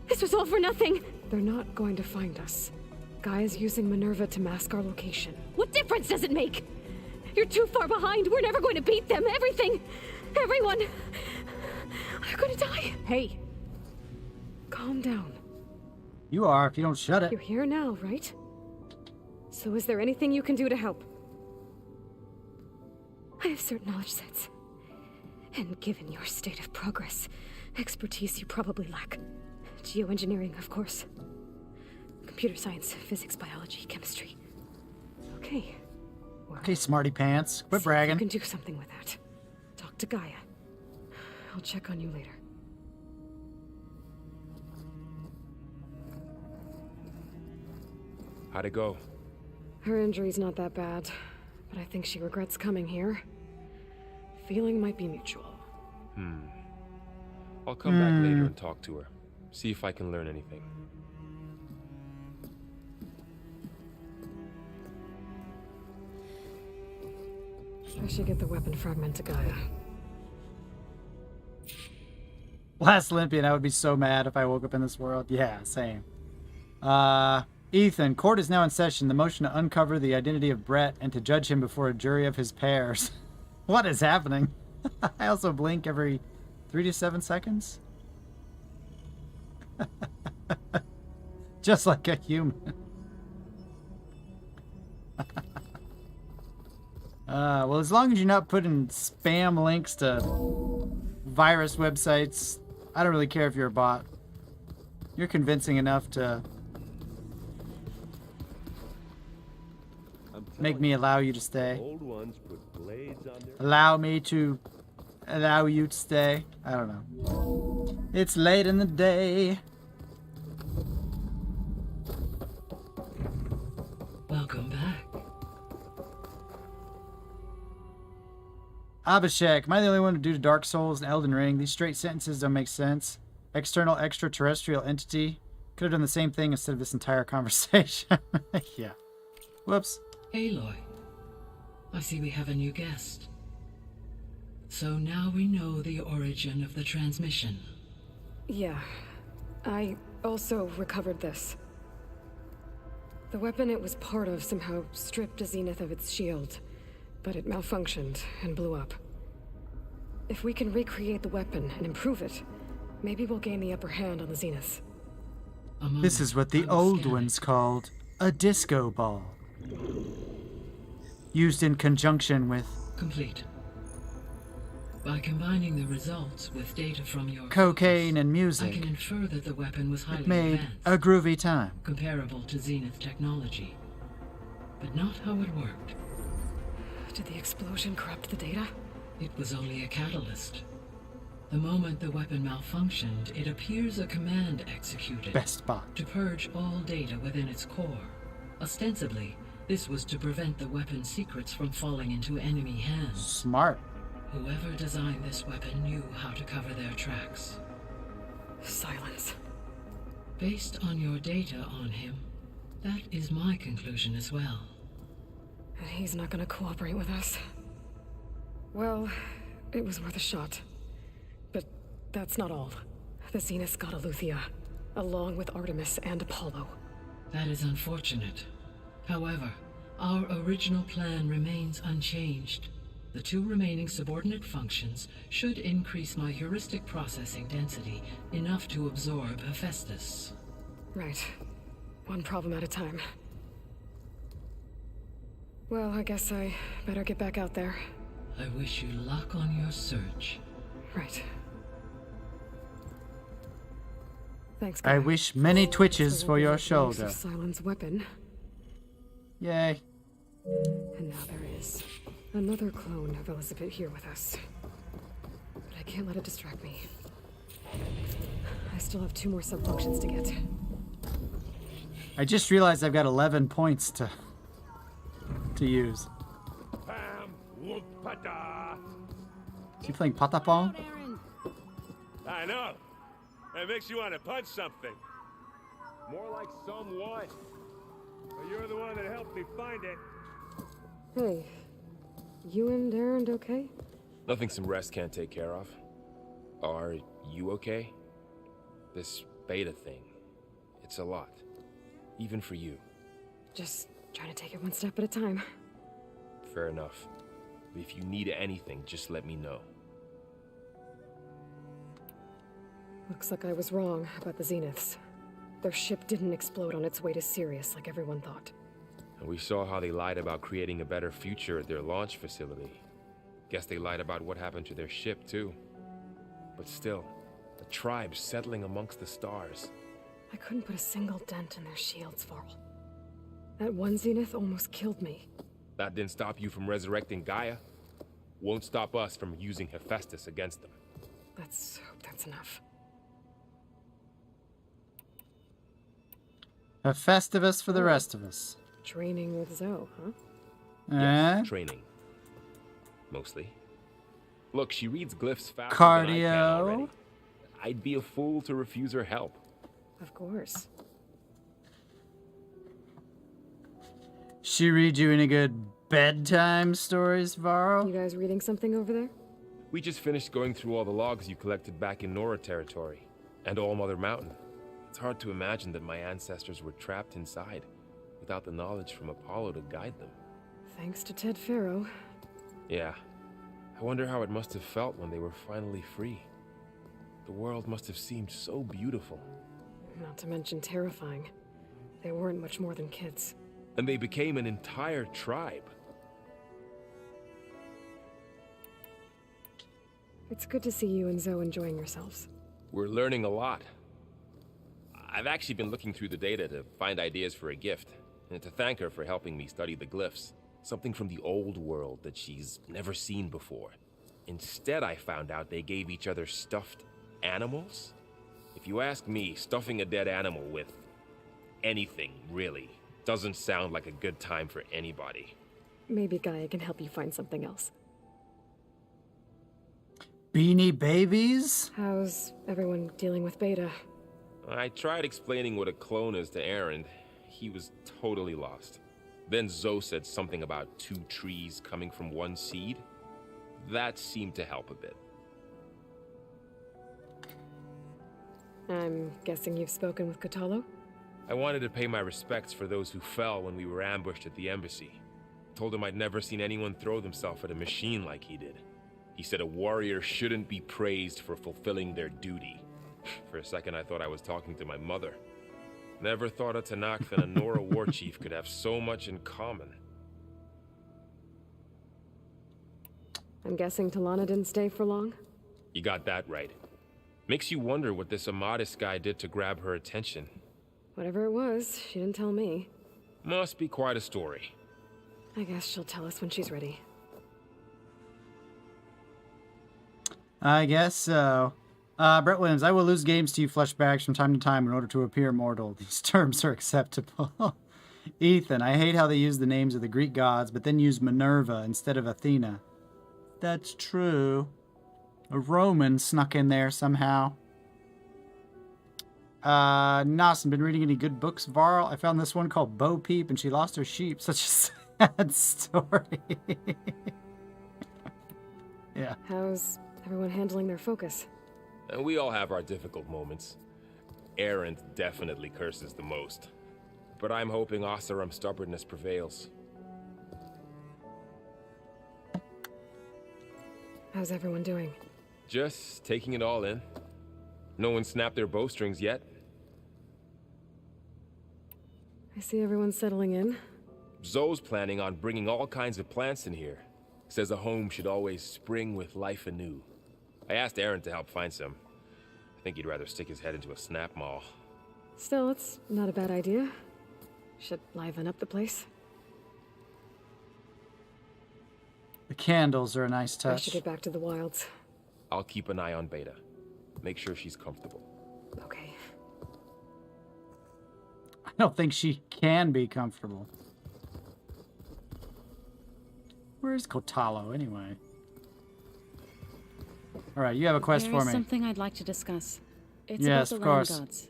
S4: This was all for nothing. They're not going to find us. Gaia's using Minerva to mask our location. What difference does it make? You're too far behind. We're never going to beat them. Everything. Everyone. They're gonna die. Hey. Calm down.
S2: You are if you don't shut it.
S4: You're here now, right? So is there anything you can do to help? I have certain knowledge sets. And given your state of progress, expertise you probably lack. Geoengineering, of course. Computer science, physics, biology, chemistry. Okay. Well,
S2: Okay, smarty pants. Quit bragging.
S4: You can do something with that. Talk to Gaia. I'll check on you later.
S15: How'd it go?
S4: Her injury's not that bad, but I think she regrets coming here. Feeling might be mutual.
S15: I'll come back later and talk to her. See if I can learn anything.
S4: I should get the weapon fragment to Gaia.
S2: Last Olympian, I would be so mad if I woke up in this world. Yeah, same. Ethan, court is now in session. The motion to uncover the identity of Brett and to judge him before a jury of his peers. What is happening? I also blink every 3 to 7 seconds. Just like a human. Well, as long as you're not putting spam links to virus websites, I don't really care if you're a bot. You're convincing enough to make me allow you to stay.
S5: Old ones put blades on their...
S2: Allow me to allow you to stay. I don't know. It's late in the day.
S18: Welcome back.
S2: Abhishek, am I the only one to do Dark Souls and Elden Ring? These straight sentences don't make sense. External extraterrestrial entity. Could have done the same thing instead of this entire conversation. Yeah. Whoops.
S18: Aloy, I see we have a new guest. So now we know the origin of the transmission.
S4: Yeah. I also recovered this. The weapon it was part of somehow stripped a Zenith of its shield, but it malfunctioned and blew up. If we can recreate the weapon and improve it, maybe we'll gain the upper hand on the Zeniths.
S2: This is what the old ones called a disco ball. Used in conjunction with...
S18: Complete. By combining the results with data from your
S2: cocaine and
S18: I
S2: music,
S18: can infer that the weapon was highly
S2: it made
S18: advanced,
S2: a groovy time.
S18: comparable to Zenith technology, but not how it worked.
S4: Did the explosion corrupt the data?
S18: It was only a catalyst. The moment the weapon malfunctioned, it appears a command executed
S2: Best bot.
S18: to purge all data within its core. Ostensibly, this was to prevent the weapon's secrets from falling into enemy hands.
S2: Smart.
S18: Whoever designed this weapon knew how to cover their tracks.
S4: Silence.
S18: Based on your data on him, that is my conclusion as well.
S4: And he's not gonna cooperate with us. Well, it was worth a shot. But that's not all. The Zeniths got Aletheia, along with Artemis and Apollo.
S18: That is unfortunate. However, our original plan remains unchanged. The 2 remaining subordinate functions should increase my heuristic processing density enough to absorb Hephaestus.
S4: Right. One problem at a time. Well, I guess I better get back out there.
S18: I wish you luck on your search.
S4: Right. Thanks,
S2: I
S4: guys.
S2: wish many twitches for your shoulder.
S4: Silence weapon.
S2: Yay.
S4: And now there is another clone of Elizabeth here with us. But I can't let it distract me. I still have 2 more sub-functions to get.
S2: I just realized I've got 11 points to use. Is he playing patapon?
S19: I know. That makes you want to punch something.
S5: More like someone. But you're the one that helped me find it.
S4: Hey, you and Darren okay?
S15: Nothing some rest can't take care of. Are you okay? This beta thing, it's a lot. Even for you.
S4: Just trying to take it one step at a time.
S15: Fair enough. If you need anything, just let me know.
S4: Looks like I was wrong about the Zeniths. Their ship didn't explode on its way to Sirius like everyone thought.
S15: And we saw how they lied about creating a better future at their launch facility. Guess they lied about what happened to their ship, too. But still, a tribe settling amongst the stars.
S4: I couldn't put a single dent in their shields, Varl. That one Zenith almost killed me.
S15: That didn't stop you from resurrecting Gaia. Won't stop us from using Hephaestus against them.
S4: Let's hope that's enough.
S2: A Festivus for the rest of us.
S4: Training with Zoe, huh?
S15: Yes, training. Mostly. Look, she reads glyphs faster than I can already. I'd be a fool to refuse her help.
S4: Of course.
S2: She read you any good bedtime stories, Varl?
S4: You guys reading something over there?
S15: We just finished going through all the logs you collected back in Nora territory. And All Mother Mountain. It's hard to imagine that my ancestors were trapped inside, without the knowledge from Apollo to guide them.
S4: Thanks to Ted Faro.
S15: Yeah. I wonder how it must have felt when they were finally free. The world must have seemed so beautiful.
S4: Not to mention terrifying. They weren't much more than kids.
S15: And they became an entire tribe.
S4: It's good to see you and Zoe enjoying yourselves.
S15: We're learning a lot. I've actually been looking through the data to find ideas for a gift, and to thank her for helping me study the glyphs. Something from the old world that she's never seen before. Instead, I found out they gave each other stuffed animals. If you ask me, stuffing a dead animal with anything, really, doesn't sound like a good time for anybody.
S4: Maybe Gaia can help you find something else.
S2: Beanie Babies?
S4: How's everyone dealing with Beta?
S15: I tried explaining what a clone is to Aaron. He was totally lost. Then Zoe said something about 2 trees coming from 1 seed. That seemed to help a bit.
S4: I'm guessing you've spoken with Kotallo?
S15: I wanted to pay my respects for those who fell when we were ambushed at the embassy. Told him I'd never seen anyone throw themselves at a machine like he did. He said a warrior shouldn't be praised for fulfilling their duty. For a second, I thought I was talking to my mother. Never thought a Tanakh and a Nora war chief could have so much in common.
S4: I'm guessing Talana didn't stay for long?
S15: You got that right. Makes you wonder what this Amadis guy did to grab her attention.
S4: Whatever it was, she didn't tell me.
S15: Must be quite a story.
S4: I guess she'll tell us when she's ready.
S2: I guess so. Brett Williams, I will lose games to you fleshbacks from time to time in order to appear mortal. These terms are acceptable. Ethan, I hate how they use the names of the Greek gods, but then use Minerva instead of Athena. That's true. A Roman snuck in there somehow. Nawson, been reading any good books, Varl? I found this one called Bo Peep, and she lost her sheep. Such a sad story. Yeah.
S4: How's everyone handling their focus?
S15: And we all have our difficult moments. Aaron definitely curses the most. But I'm hoping Oseram's stubbornness prevails.
S4: How's everyone doing?
S15: Just taking it all in. No one snapped their bowstrings yet.
S4: I see everyone settling in.
S15: Zoe's planning on bringing all kinds of plants in here. Says a home should always spring with life anew. I asked Aaron to help find some. I think he'd rather stick his head into a snap maw.
S4: Still, it's not a bad idea. Should liven up the place.
S2: The candles are a nice touch.
S4: I should get back to the wilds.
S15: I'll keep an eye on Beta. Make sure she's comfortable.
S4: Okay.
S2: I don't think she can be comfortable. Where's Kotallo, anyway? Alright, you have a quest for me.
S17: There is something I'd like to discuss. It's
S2: yes,
S17: about
S2: of
S17: the land
S2: course.
S17: gods.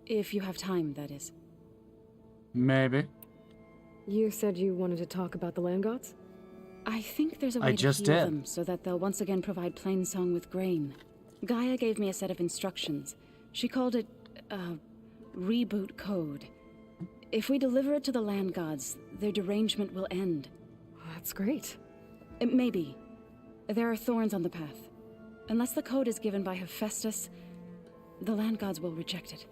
S17: If you have time, that is.
S2: Maybe.
S4: You said you wanted to talk about the land gods?
S17: I think there's a way to heal them so that they'll once again provide Plainsong with grain. Gaia gave me a set of instructions. She called it, reboot code. If we deliver it to the land gods, their derangement will end.
S4: That's great.
S17: Maybe. There are thorns on the path. Unless the code is given by Hephaestus, the land gods will reject it.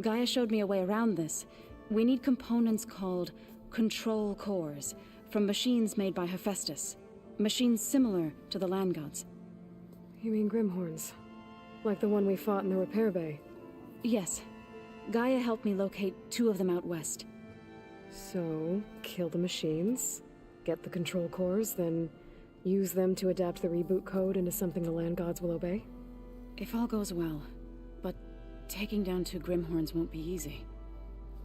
S17: Gaia showed me a way around this. We need components called control cores from machines made by Hephaestus. Machines similar to the land gods.
S4: You mean Grimhorns? Like the one we fought in the repair bay?
S17: Yes. Gaia helped me locate 2 of them out west.
S4: So, kill the machines, get the control cores, then use them to adapt the reboot code into something the land gods will obey?
S17: If all goes well. But taking down 2 Grimhorns won't be easy.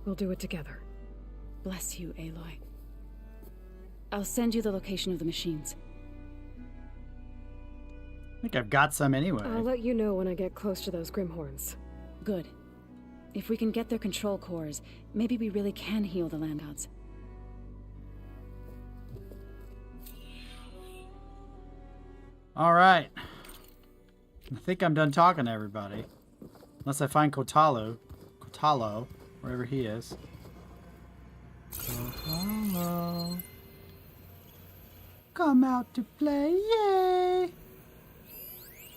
S4: We'll do it together.
S17: Bless you, Aloy. I'll send you the location of the machines.
S2: I think I've got some anyway.
S4: I'll let you know when I get close to those Grimhorns.
S17: Good. If we can get their control cores, maybe we really can heal the land gods.
S2: All right. I think I'm done talking to everybody. Unless I find Kotalo, wherever he is. Kotalo. Come out to play, yay!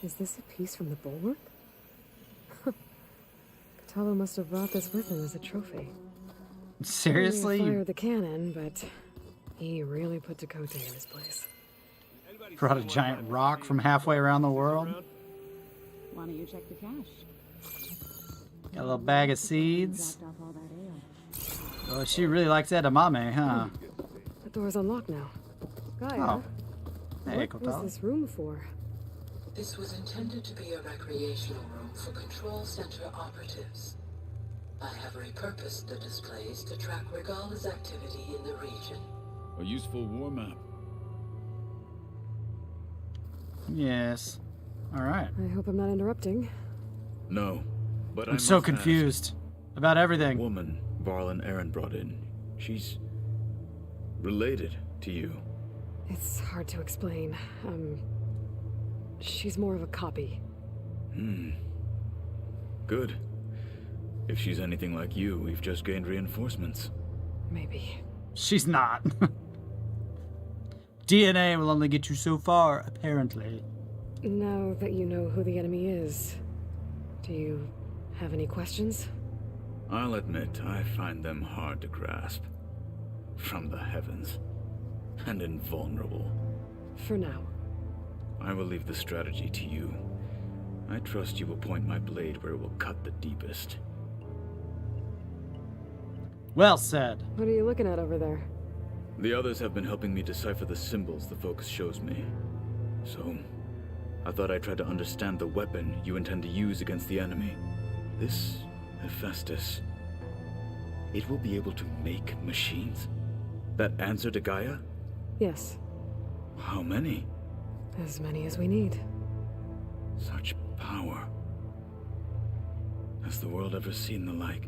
S4: Is this a piece from the bulwark? Kotalo must have brought this with him as a trophy.
S2: Seriously?
S4: He fired the cannon, but he really put Dakota in his place.
S2: Brought a giant rock from halfway around the world.
S17: Why don't you check the cache?
S2: Got a little bag of seeds. Oh, she really likes edamame, huh?
S4: The door's unlocked now. Gaia,
S2: oh. Hey,
S4: what was this room for?
S18: This was intended to be a recreational room for Control Center operatives. I have repurposed the displays to track Regala's activity in the region.
S6: A useful war map.
S2: Yes. All right.
S4: I hope I'm not interrupting.
S6: No, but
S2: I'm so confused about everything.
S6: The woman Varl and Aaron brought in, she's related to you.
S4: It's hard to explain. She's more of a copy.
S6: Good. If she's anything like you, we've just gained reinforcements.
S4: Maybe.
S2: She's not. DNA will only get you so far, apparently.
S4: Now that you know who the enemy is, do you have any questions?
S6: I'll admit, I find them hard to grasp. From the heavens. And invulnerable.
S4: For now.
S6: I will leave the strategy to you. I trust you will point my blade where it will cut the deepest.
S2: Well said.
S4: What are you looking at over there?
S6: The others have been helping me decipher the symbols the focus shows me. So, I thought I'd try to understand the weapon you intend to use against the enemy. This Hephaestus. It will be able to make machines? That answer to Gaia?
S4: Yes.
S6: How many?
S4: As many as we need.
S6: Such power. Has the world ever seen the like?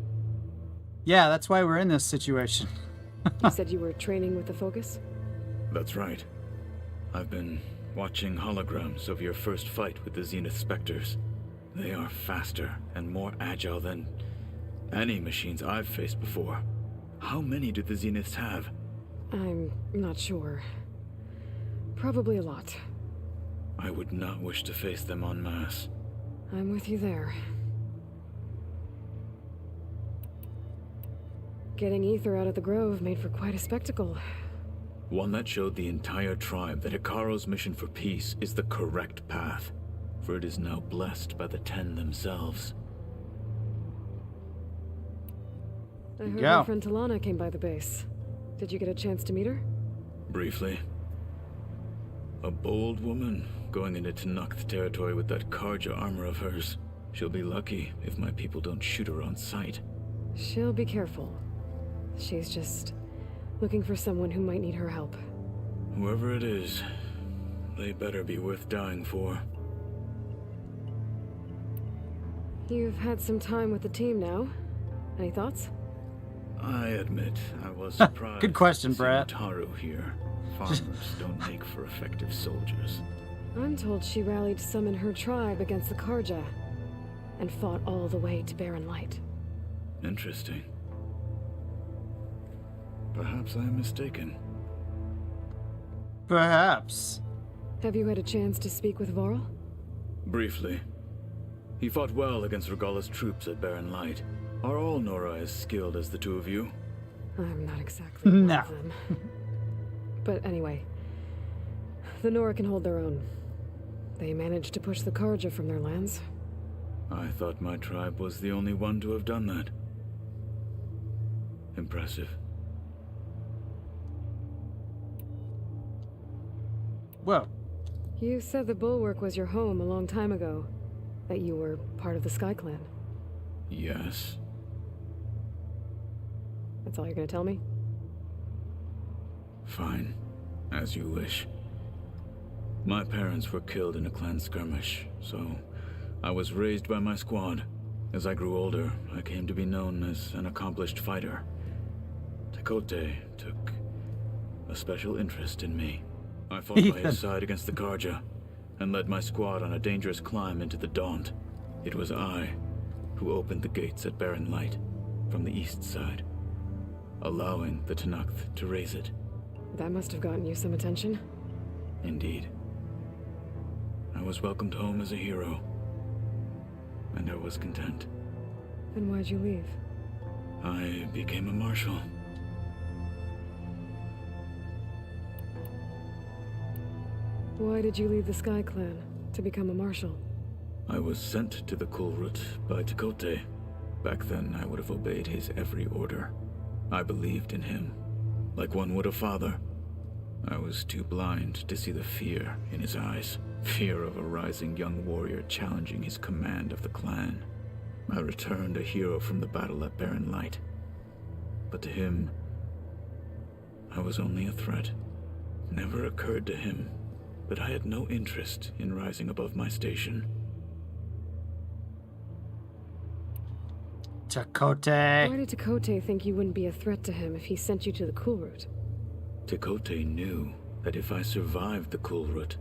S2: Yeah, that's why we're in this situation.
S4: You said you were training with the Focus?
S6: That's right. I've been watching holograms of your first fight with the Zenith Spectres. They are faster and more agile than any machines I've faced before. How many do the Zeniths have?
S4: I'm not sure. Probably a lot.
S6: I would not wish to face them en masse.
S4: I'm with you there. Getting Ether out of the Grove made for quite a spectacle.
S6: One that showed the entire tribe that Hikaro's mission for peace is the correct path, for it is now blessed by the Ten themselves.
S4: I heard my friend Talana came by the base. Did you get a chance to meet her?
S6: Briefly. A bold woman going into Tanakh territory with that Karja armor of hers. She'll be lucky if my people don't shoot her on sight.
S4: She'll be careful. She's just looking for someone who might need her help.
S6: Whoever it is, they better be worth dying for.
S4: You've had some time with the team now. Any thoughts?
S6: I admit, I was surprised.
S2: Good question,
S6: to see
S2: Brett.
S6: Taru here. Farmers don't make for effective soldiers.
S4: I'm told she rallied some in her tribe against the Karja, and fought all the way to Barren Light.
S6: Interesting. Perhaps I am mistaken.
S2: Perhaps.
S4: Have you had a chance to speak with Varl?
S6: Briefly. He fought well against Regalla's troops at Barren Light. Are all Nora as skilled as the two of you?
S4: I'm not exactly one of them. But anyway, the Nora can hold their own. They managed to push the Karja from their lands.
S6: I thought my tribe was the only one to have done that. Impressive.
S2: Whoa.
S4: You said the Bulwark was your home a long time ago. That you were part of the Sky Clan.
S6: Yes.
S4: That's all you're gonna tell me?
S6: Fine. As you wish. My parents were killed in a clan skirmish, so I was raised by my squad. As I grew older, I came to be known as an accomplished fighter. Tekote took a special interest in me. I fought by his side against the Karja, and led my squad on a dangerous climb into the Daunt. It was I who opened the gates at Barren Light from the east side, allowing the Tenakth to raise it.
S4: That must have gotten you some attention.
S6: Indeed. I was welcomed home as a hero, and I was content.
S4: Then why'd you leave?
S6: I became a marshal.
S4: Why did you leave the Sky Clan to become a marshal?
S6: I was sent to the Kulrut by Tekote. Back then, I would have obeyed his every order. I believed in him, like one would a father. I was too blind to see the fear in his eyes. Fear of a rising young warrior challenging his command of the clan. I returned a hero from the battle at Barren Light. But to him, I was only a threat. Never occurred to him that I had no interest in rising above my station.
S2: Tekote.
S4: Why did Tekote think you wouldn't be a threat to him if he sent you to the Kulrut?
S6: Tekote knew that if I survived the Kulrut,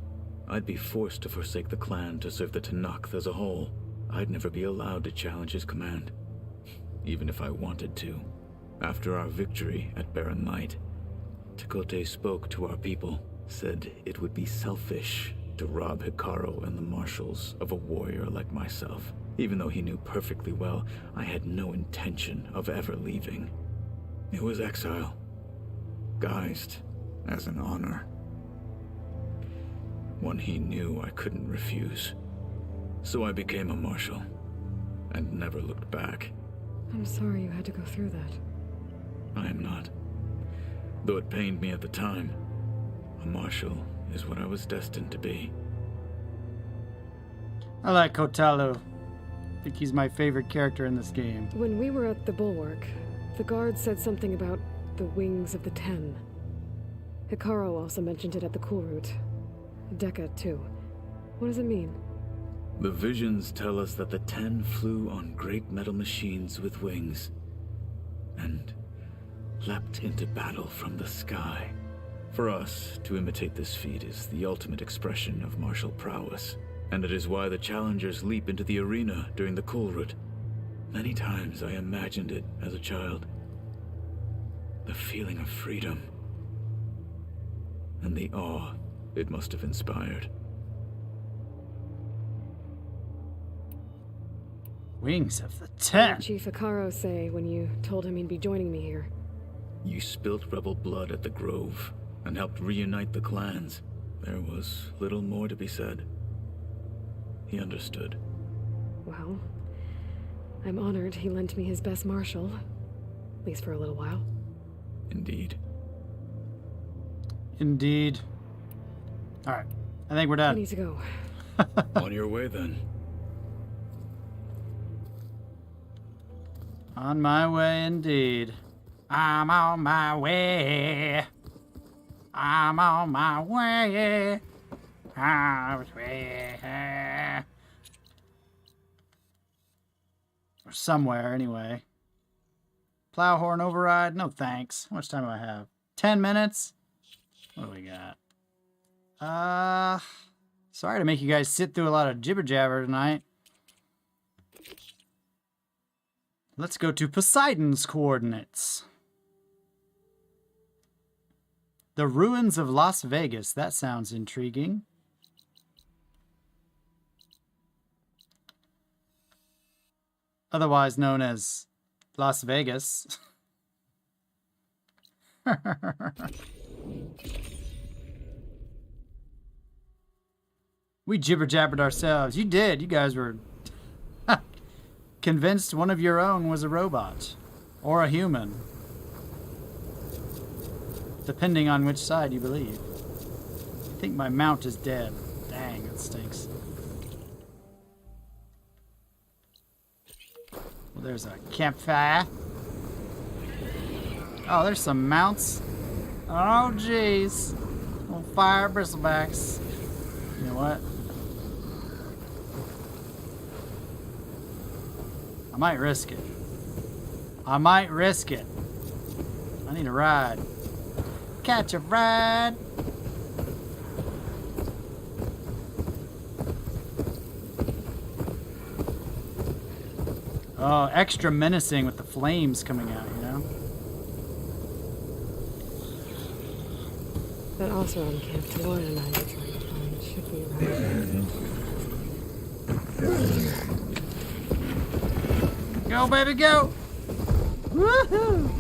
S6: I'd be forced to forsake the clan to serve the Tenakth as a whole. I'd never be allowed to challenge his command, even if I wanted to. After our victory at Barren Light, Tekote spoke to our people, said it would be selfish to rob Hikaru and the marshals of a warrior like myself, even though he knew perfectly well I had no intention of ever leaving. It was exile, guised as an honor. One he knew I couldn't refuse. So I became a marshal, and never looked back.
S4: I'm sorry you had to go through that.
S6: I am not. Though it pained me at the time, a marshal is what I was destined to be.
S2: I like Kotalu. I think he's my favorite character in this game.
S4: When we were at the Bulwark, the guard said something about the Wings of the Ten. Hikaru also mentioned it at the Kulrut. Dekka, too. What does it mean?
S6: The visions tell us that the Ten flew on great metal machines with wings, and leapt into battle from the sky. For us, to imitate this feat is the ultimate expression of martial prowess, and it is why the challengers leap into the arena during the Kulrut. Many times I imagined it as a child. The feeling of freedom, and the awe it must have inspired.
S2: Wings of the
S4: What
S2: Ten.
S4: did Chief Hikaru say when you told him he'd be joining me here?
S6: You spilt rebel blood at the Grove, and helped reunite the clans. There was little more to be said. He understood.
S4: Well, I'm honored he lent me his best marshal. At least for a little while.
S6: Indeed.
S2: Indeed. Alright, I think we're done.
S4: I need to go.
S6: On your way, then.
S2: On my way, indeed. I'm on my way. I'm on my way. Or somewhere, anyway. Plow horn override? No thanks. How much time do I have? 10 minutes? What do we got? Sorry to make you guys sit through a lot of jibber jabber tonight. Let's go to Poseidon's coordinates. The ruins of Las Vegas. That sounds intriguing. Otherwise known as Las Vegas. We jibber-jabbered ourselves. You did. You guys were convinced one of your own was a robot. Or a human. Depending on which side you believe. I think my mount is dead. Dang, that stinks. Well, there's a campfire. Oh, there's some mounts. Oh, jeez. Little fire bristlebacks. You know what? I might risk it. I might risk it. I need a ride. Catch a ride. Oh, extra menacing with the flames coming out, you know?
S4: That also encamped Aloy and I were trying to find should be around.
S2: Go, baby, go! Woohoo!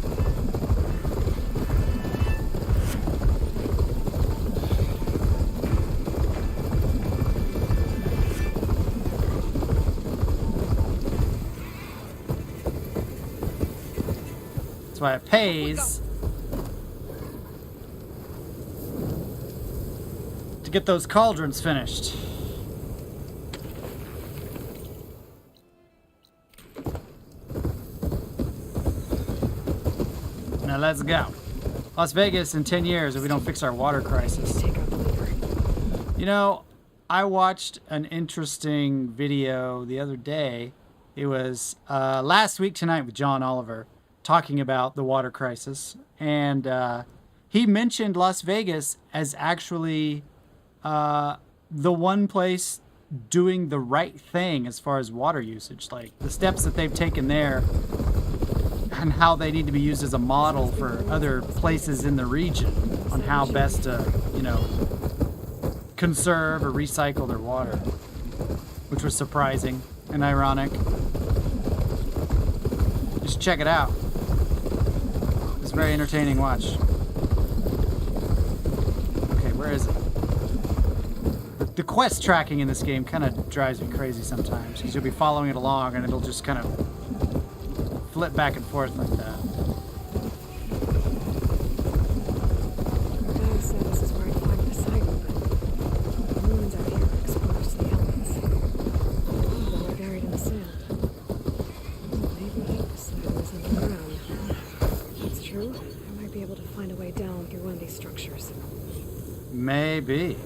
S2: That's why it pays to get those cauldrons finished. Now let's go. Las Vegas in 10 years if we don't fix our water crisis. You know, I watched an interesting video the other day. It was last week tonight with John Oliver talking about the water crisis. And he mentioned Las Vegas as actually the one place doing the right thing as far as water usage. Like the steps that they've taken there and how they need to be used as a model for other places in the region on how best to, you know, conserve or recycle their water, which was surprising and ironic. Just check it out. It's a very entertaining watch. Okay, where is it? The quest tracking in this game kind of drives me crazy sometimes because you'll be following it along and it'll just kind of flip back and forth like that.
S4: I said this is where I'd find Poseidon, but the ruins out here are exposed to the elements. All of them are buried in the sand. Maybe Poseidon is underground. If that's true, I might be able to find a way down through one of these structures.
S2: Maybe.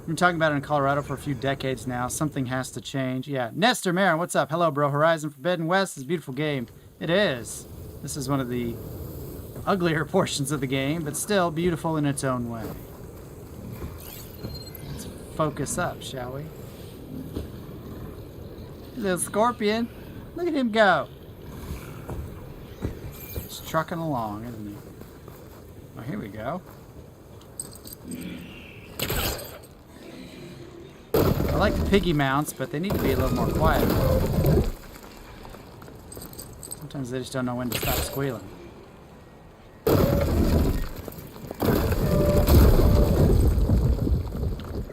S2: We've been talking about it in Colorado for a few decades now. Something has to change. Yeah. Nestor Marin, what's up? Hello, bro. Horizon Forbidden West is a beautiful game. It is. This is one of the uglier portions of the game, but still beautiful in its own way. Let's focus up, shall we? Little scorpion. Look at him go. Just trucking along, isn't he? Oh, here we go. I like the piggy mounts, but they need to be a little more quiet. Sometimes they just don't know when to stop squealing.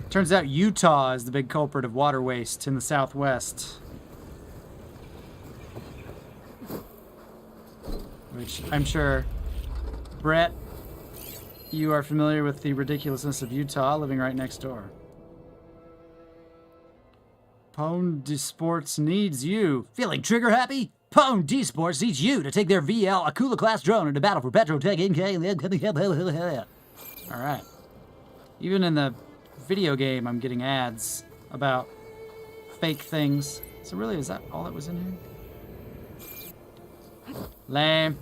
S2: Turns out Utah is the big culprit of water waste in the Southwest. Which I'm sure, Brett, you are familiar with the ridiculousness of Utah, living right next door. Pwn Sports needs you. Feeling trigger happy? Pwn Sports needs you to take their VL Akula class drone into battle for Petrotech. Alright. Even in the video game, I'm getting ads about fake things. So really, is that all that was in here? Lame.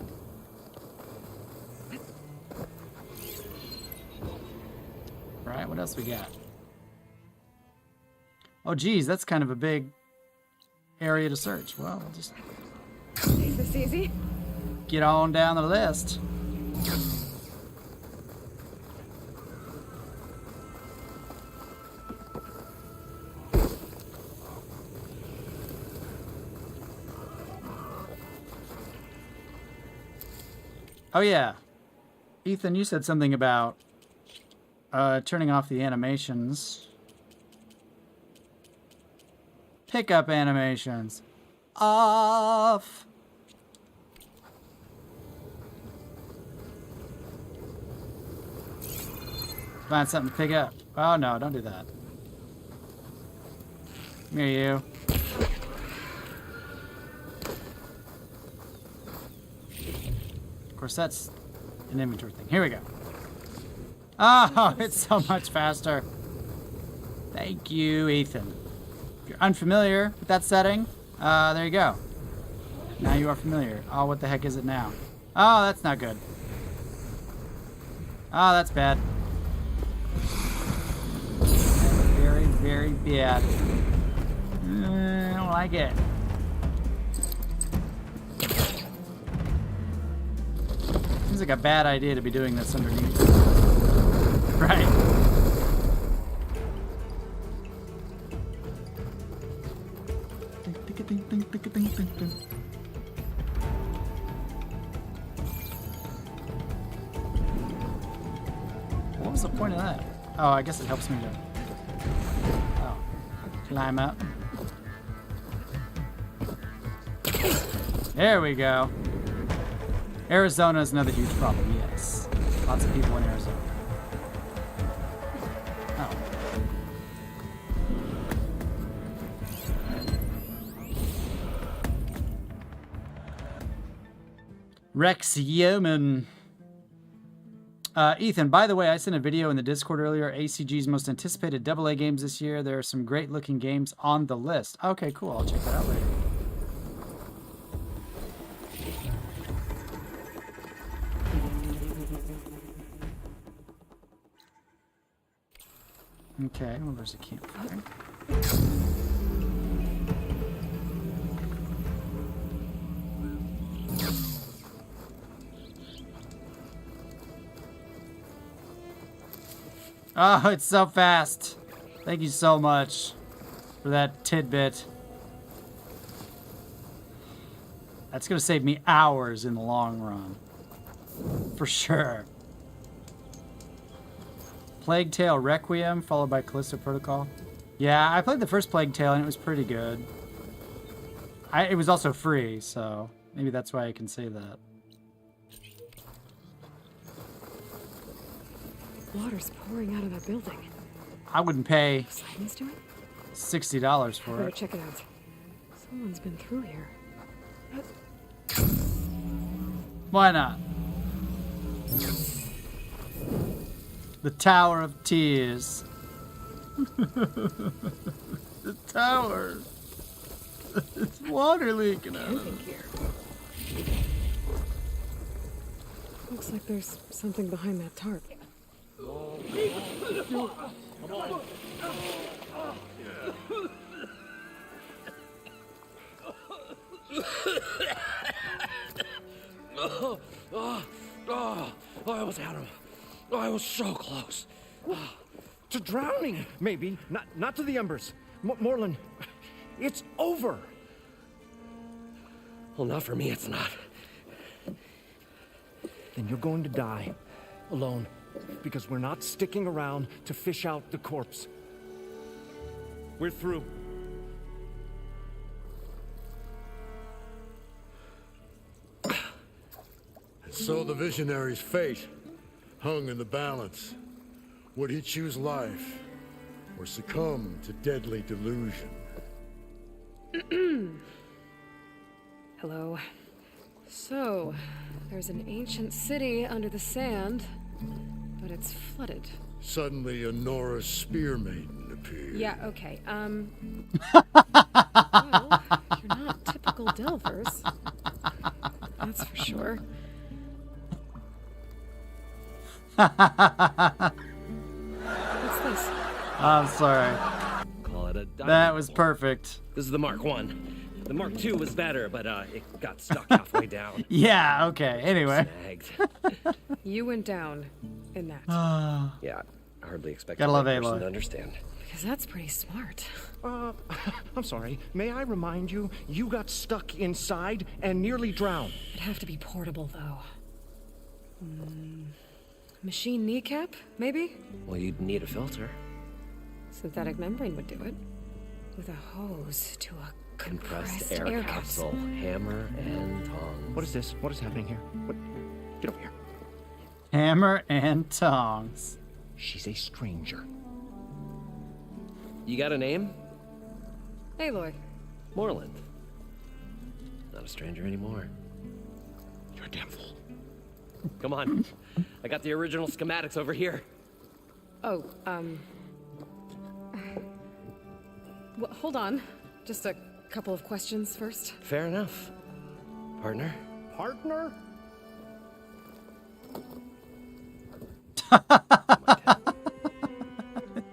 S2: Right, what else we got? Oh, geez, that's kind of a big area to search. Well, we'll just
S4: Is this easy?
S2: get on down the list. Oh yeah, Ethan, you said something about turning off the animations. Pickup animations. Off. Find something to pick up. Oh no, don't do that. Come here, you. Of course, that's an inventory thing. Here we go. Oh, it's so much faster. Thank you, Ethan. If you're unfamiliar with that setting, there you go. Now you are familiar. Oh, what the heck is it now? Oh, that's not good. Oh, that's bad. Very, very bad. I don't like it. Seems like a bad idea to be doing this underneath. Right. What was the point of that? Oh, I guess it helps me to climb up. There we go. Arizona is another huge problem, yes. Lots of people in Arizona. Oh. Rex Yeoman. Ethan, by the way, I sent a video in the Discord earlier. ACG's most anticipated AA games this year. There are some great looking games on the list. Okay, cool. I'll check that out later. Okay, well, there's a campfire. Oh, it's so fast. Thank you so much for that tidbit. That's going to save me hours in the long run. For sure. Plague Tale Requiem, followed by Callisto Protocol. Yeah, I played the first Plague Tale and it was pretty good. It was also free, so maybe that's why I can say that.
S4: Water's pouring out of that building.
S2: I wouldn't pay $60 for
S4: Better
S2: it.
S4: check it out. Someone's been through here.
S2: Why not? The Tower of Tears. The tower. It's water leaking out of it.
S4: Looks like there's something behind that tarp.
S3: I was out of. I was so close. To drowning, maybe. Not to the embers. Moreland, it's over. Well, not for me, it's not. Then you're going to die. Alone. Because we're not sticking around to fish out the corpse. We're through.
S20: So the visionary's fate hung in the balance. Would he choose life or succumb to deadly delusion?
S4: Hello. So, there's an ancient city under the sand, but it's flooded.
S20: Suddenly, a Norris spear maiden appeared.
S4: Yeah, okay. Well, you're not typical Delvers. That's for sure. What's this?
S2: I'm sorry.
S21: Call it a diamond
S2: That was
S21: bolt.
S2: perfect.
S21: This is the Mark 1. The Mark 2 was better, but it got stuck halfway down.
S2: Yeah, okay. Anyway.
S21: Snagged.
S4: You went down in that.
S21: Yeah, I hardly expected
S2: Gotta love
S21: that person
S2: Aloy.
S21: to understand.
S4: Because that's pretty smart.
S3: I'm sorry. May I remind you, you got stuck inside and nearly drowned.
S4: It'd have to be portable, though. Machine kneecap, maybe?
S21: Well, you'd need a filter.
S4: Synthetic membrane would do it. With a hose to a compressed
S21: air capsule. Hammer and tongs.
S3: What is this? What is happening here? What? Get over here.
S2: Hammer and tongs.
S3: She's a stranger.
S21: You got a name?
S4: Aloy.
S21: Moreland. Not a stranger anymore.
S3: You're a damn fool.
S21: Come on. I got the original schematics over here.
S4: Oh, well, hold on. Just a couple of questions first.
S21: Fair enough. Partner?
S3: Partner?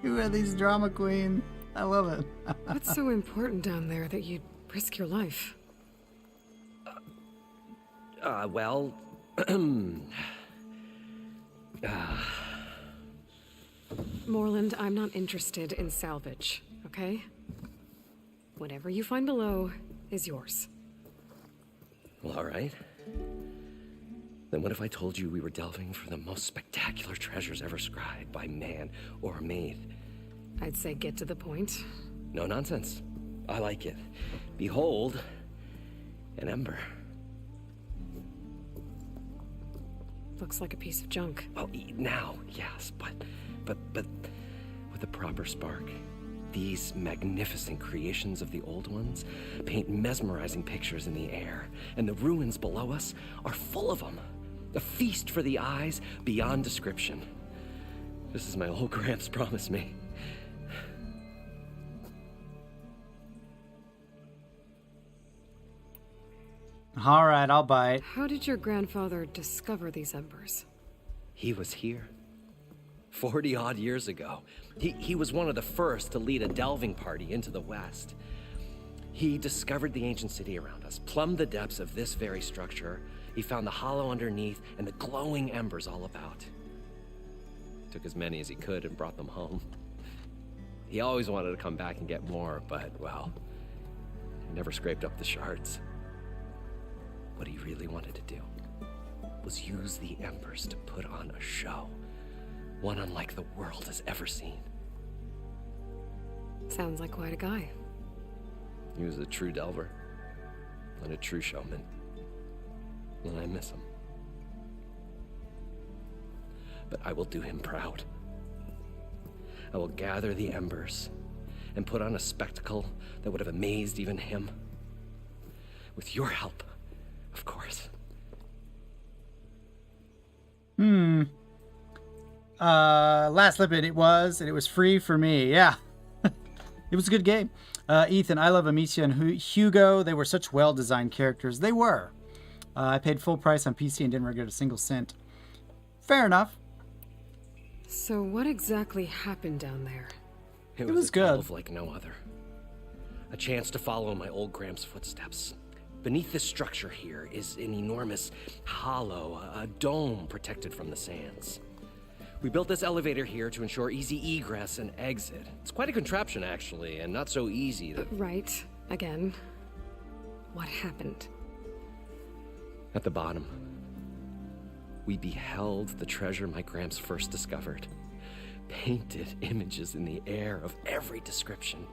S2: Who are these drama queen? I love it.
S4: What's so important down there that you'd risk your life?
S21: Well...
S4: Moreland, I'm not interested in salvage, okay? Whatever you find below is yours.
S21: Well, all right. Then what if I told you we were delving for the most spectacular treasures ever scribed by man or maid?
S4: I'd say get to the point.
S21: No nonsense. I like it. Behold, an ember.
S4: Looks like a piece of junk.
S21: Well, now, yes, but with a proper spark. These magnificent creations of the old ones paint mesmerizing pictures in the air, and the ruins below us are full of them. A feast for the eyes beyond description. This is my old Gramps promised me.
S2: All right, I'll bite.
S4: How did your grandfather discover these embers?
S21: He was here. 40-odd years ago. He was one of the first to lead a delving party into the West. He discovered the ancient city around us, plumbed the depths of this very structure. He found the hollow underneath and the glowing embers all about. Took as many as he could and brought them home. He always wanted to come back and get more, but, well, he never scraped up the shards. What he really wanted to do was use the embers to put on a show. One unlike the world has ever seen.
S4: Sounds like quite a guy.
S21: He was a true delver and a true showman. And I miss him. But I will do him proud. I will gather the embers and put on a spectacle that would have amazed even him. With your help, of course.
S2: Last Lipid it was, and it was free for me. Yeah. It was a good game. Ethan, I love Amicia and Hugo. They were such well-designed characters. They were. I paid full price on PC and didn't regret a single cent. Fair enough.
S4: So what exactly happened down there?
S21: It
S2: was
S21: a
S2: good.
S21: delve like no other. A chance to follow my old Gramps' footsteps. Beneath this structure here is an enormous hollow, a dome protected from the sands. We built this elevator here to ensure easy egress and exit. It's quite a contraption, actually, and not so easy to...
S4: Right. Again. What happened?
S21: At the bottom, we beheld the treasure my Gramps first discovered. Painted images in the air of every description.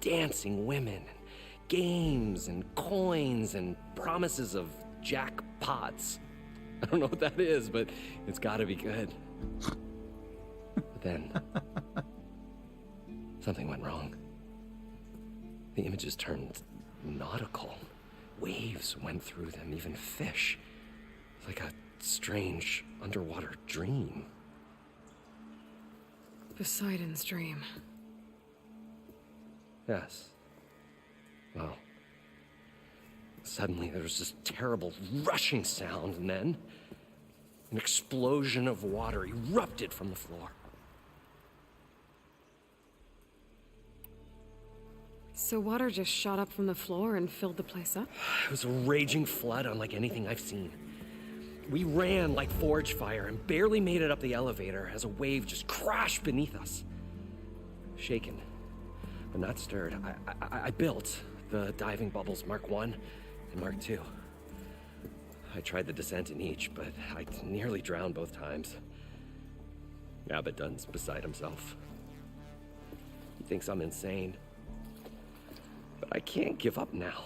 S21: Dancing women, games and coins and promises of jackpots. I don't know what that is, but it's gotta be good. But then, something went wrong. The images turned nautical. Waves went through them, even fish. Like a strange underwater dream.
S4: Poseidon's dream.
S21: Yes. Well, suddenly there was this terrible rushing sound, and then an explosion of water erupted from the floor.
S4: So water just shot up from the floor and filled the place up?
S21: It was a raging flood unlike anything I've seen. We ran like forge fire and barely made it up the elevator as a wave just crashed beneath us. Shaken, but not stirred, I built the diving bubbles Mark 1 and Mark 2. I tried the descent in each, but I nearly drowned both times. Abaddon's beside himself. He thinks I'm insane. But I can't give up now.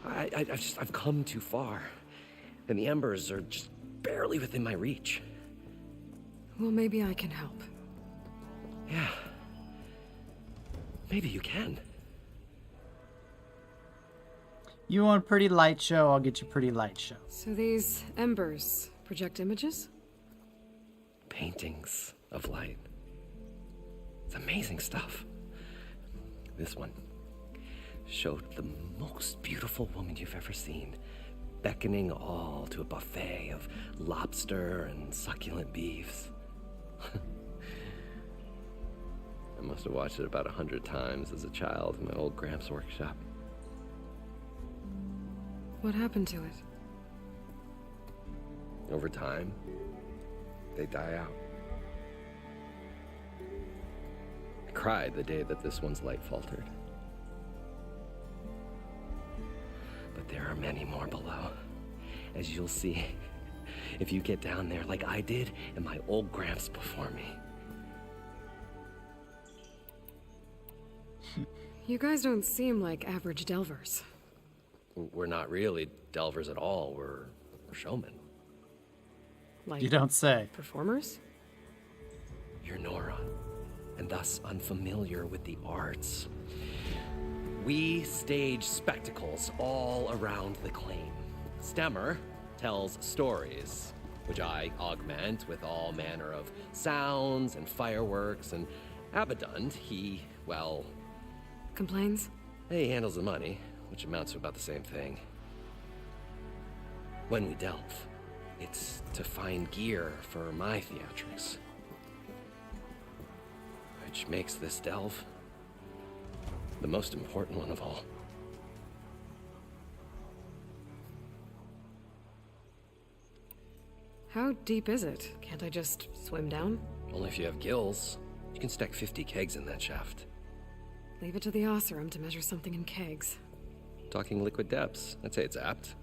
S21: I've come too far. And the embers are just barely within my reach.
S4: Well, maybe I can help.
S21: Yeah. Maybe you can.
S2: You want a pretty light show? I'll get you a pretty light show.
S4: So these embers project images?
S21: Paintings of light. It's amazing stuff. This one showed the most beautiful woman you've ever seen, beckoning all to a buffet of lobster and succulent beefs. I must have watched it about 100 times as a child in my old Gramps' workshop.
S4: What happened to it?
S21: Over time, they die out. I cried the day that this one's light faltered. But there are many more below, as you'll see if you get down there like I did and my old Gramps before me.
S4: You guys don't seem like average delvers.
S21: We're not really delvers at all. We're showmen.
S4: Like
S2: you don't say.
S4: Performers?
S21: You're Nora, and thus unfamiliar with the arts. We stage spectacles all around the claim. Stemmer tells stories, which I augment with all manner of sounds and fireworks, and Abaddon, he, well...
S4: Complains?
S21: He handles the money, which amounts to about the same thing. When we delve, it's to find gear for my theatrics. Which makes this delve the most important one of all.
S4: How deep is it? Can't I just swim down?
S21: Only if you have gills. You can stack 50 kegs in that shaft.
S4: Leave it to the Oseram to measure something in kegs.
S21: Talking liquid depths, I'd say it's apt.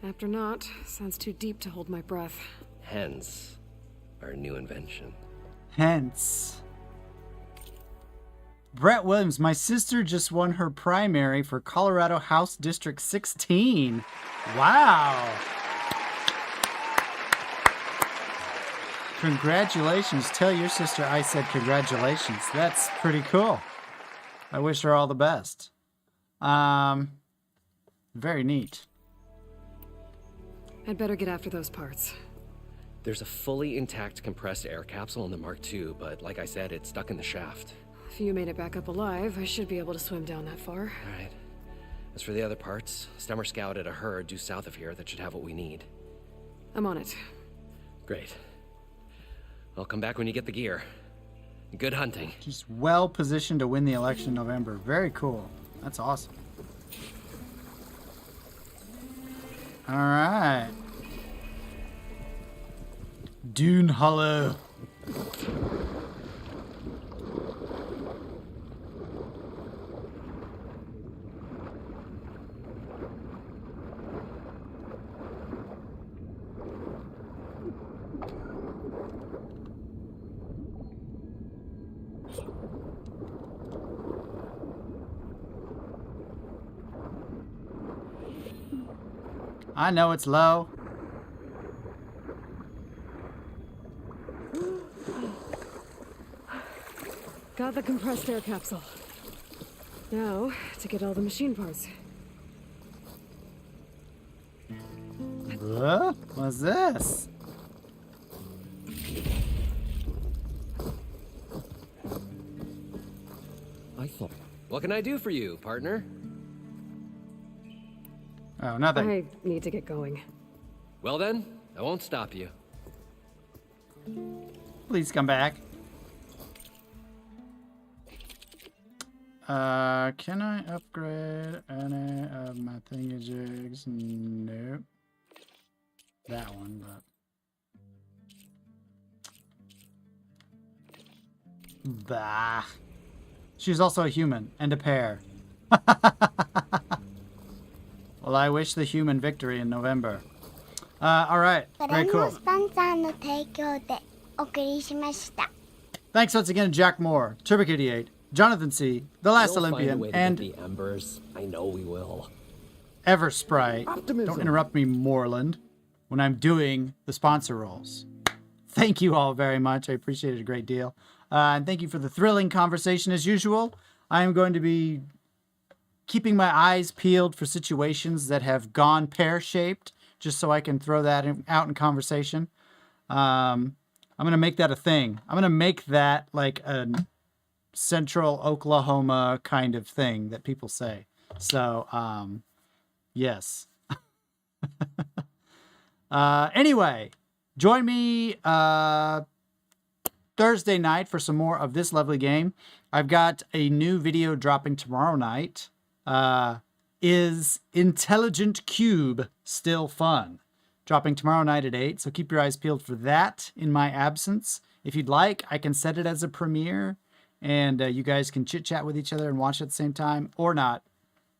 S4: Apt or not, sounds too deep to hold my breath.
S21: Hence, our new invention.
S2: Hence. Brett Williams, my sister just won her primary for Colorado House District 16. Wow. Congratulations. Tell your sister I said congratulations. That's pretty cool. I wish her all the best. Very neat.
S4: I'd better get after those parts.
S21: There's a fully intact compressed air capsule in the Mark II, but like I said, it's stuck in the shaft.
S4: If you made it back up alive, I should be able to swim down that far.
S21: All right. As for the other parts, Stemmer scouted a herd due south of here that should have what we need.
S4: I'm on it.
S21: Great. I'll come back when you get the gear. Good hunting.
S2: She's well positioned to win the election in November. Very cool. That's awesome. All right. Dune Hollow. I know it's low.
S4: Got the compressed air capsule. Now, to get all the machine parts.
S2: What's this?
S15: I thought.
S21: What can I do for you, partner?
S2: Oh, nothing.
S4: I need to get going.
S21: Well then, I won't stop you.
S2: Please come back. Can I upgrade any of my thingajigs? Nope. That one, but... Bah. She's also a human and a pair. Well, I wish the human victory in November. Alright. Very cool. Thanks once again to Jack Moore, Turbokitty8, Jonathan C., The Last
S21: We'll
S2: Olympian,
S21: find a way to
S2: and
S21: get the embers. I know we will.
S2: Eversprite.
S21: Optimism.
S2: Don't interrupt me, Moreland, when I'm doing the sponsor roles. Thank you all very much. I appreciate it a great deal. And thank you for the thrilling conversation as usual. I am going to be keeping my eyes peeled for situations that have gone pear-shaped, just so I can throw that out in conversation. I'm going to make that a thing. I'm going to make that like a central Oklahoma kind of thing that people say. So, yes. Anyway, join me Thursday night for some more of this lovely game. I've got a new video dropping tomorrow night. Is Intelligent Cube still fun? Dropping tomorrow night at 8, so keep your eyes peeled for that in my absence. If you'd like, I can set it as a premiere, and you guys can chit-chat with each other and watch it at the same time, or not,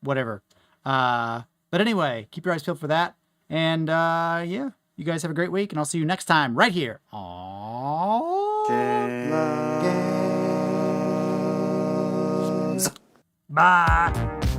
S2: whatever. But anyway, keep your eyes peeled for that, and yeah, you guys have a great week, and I'll see you next time right here. Bye.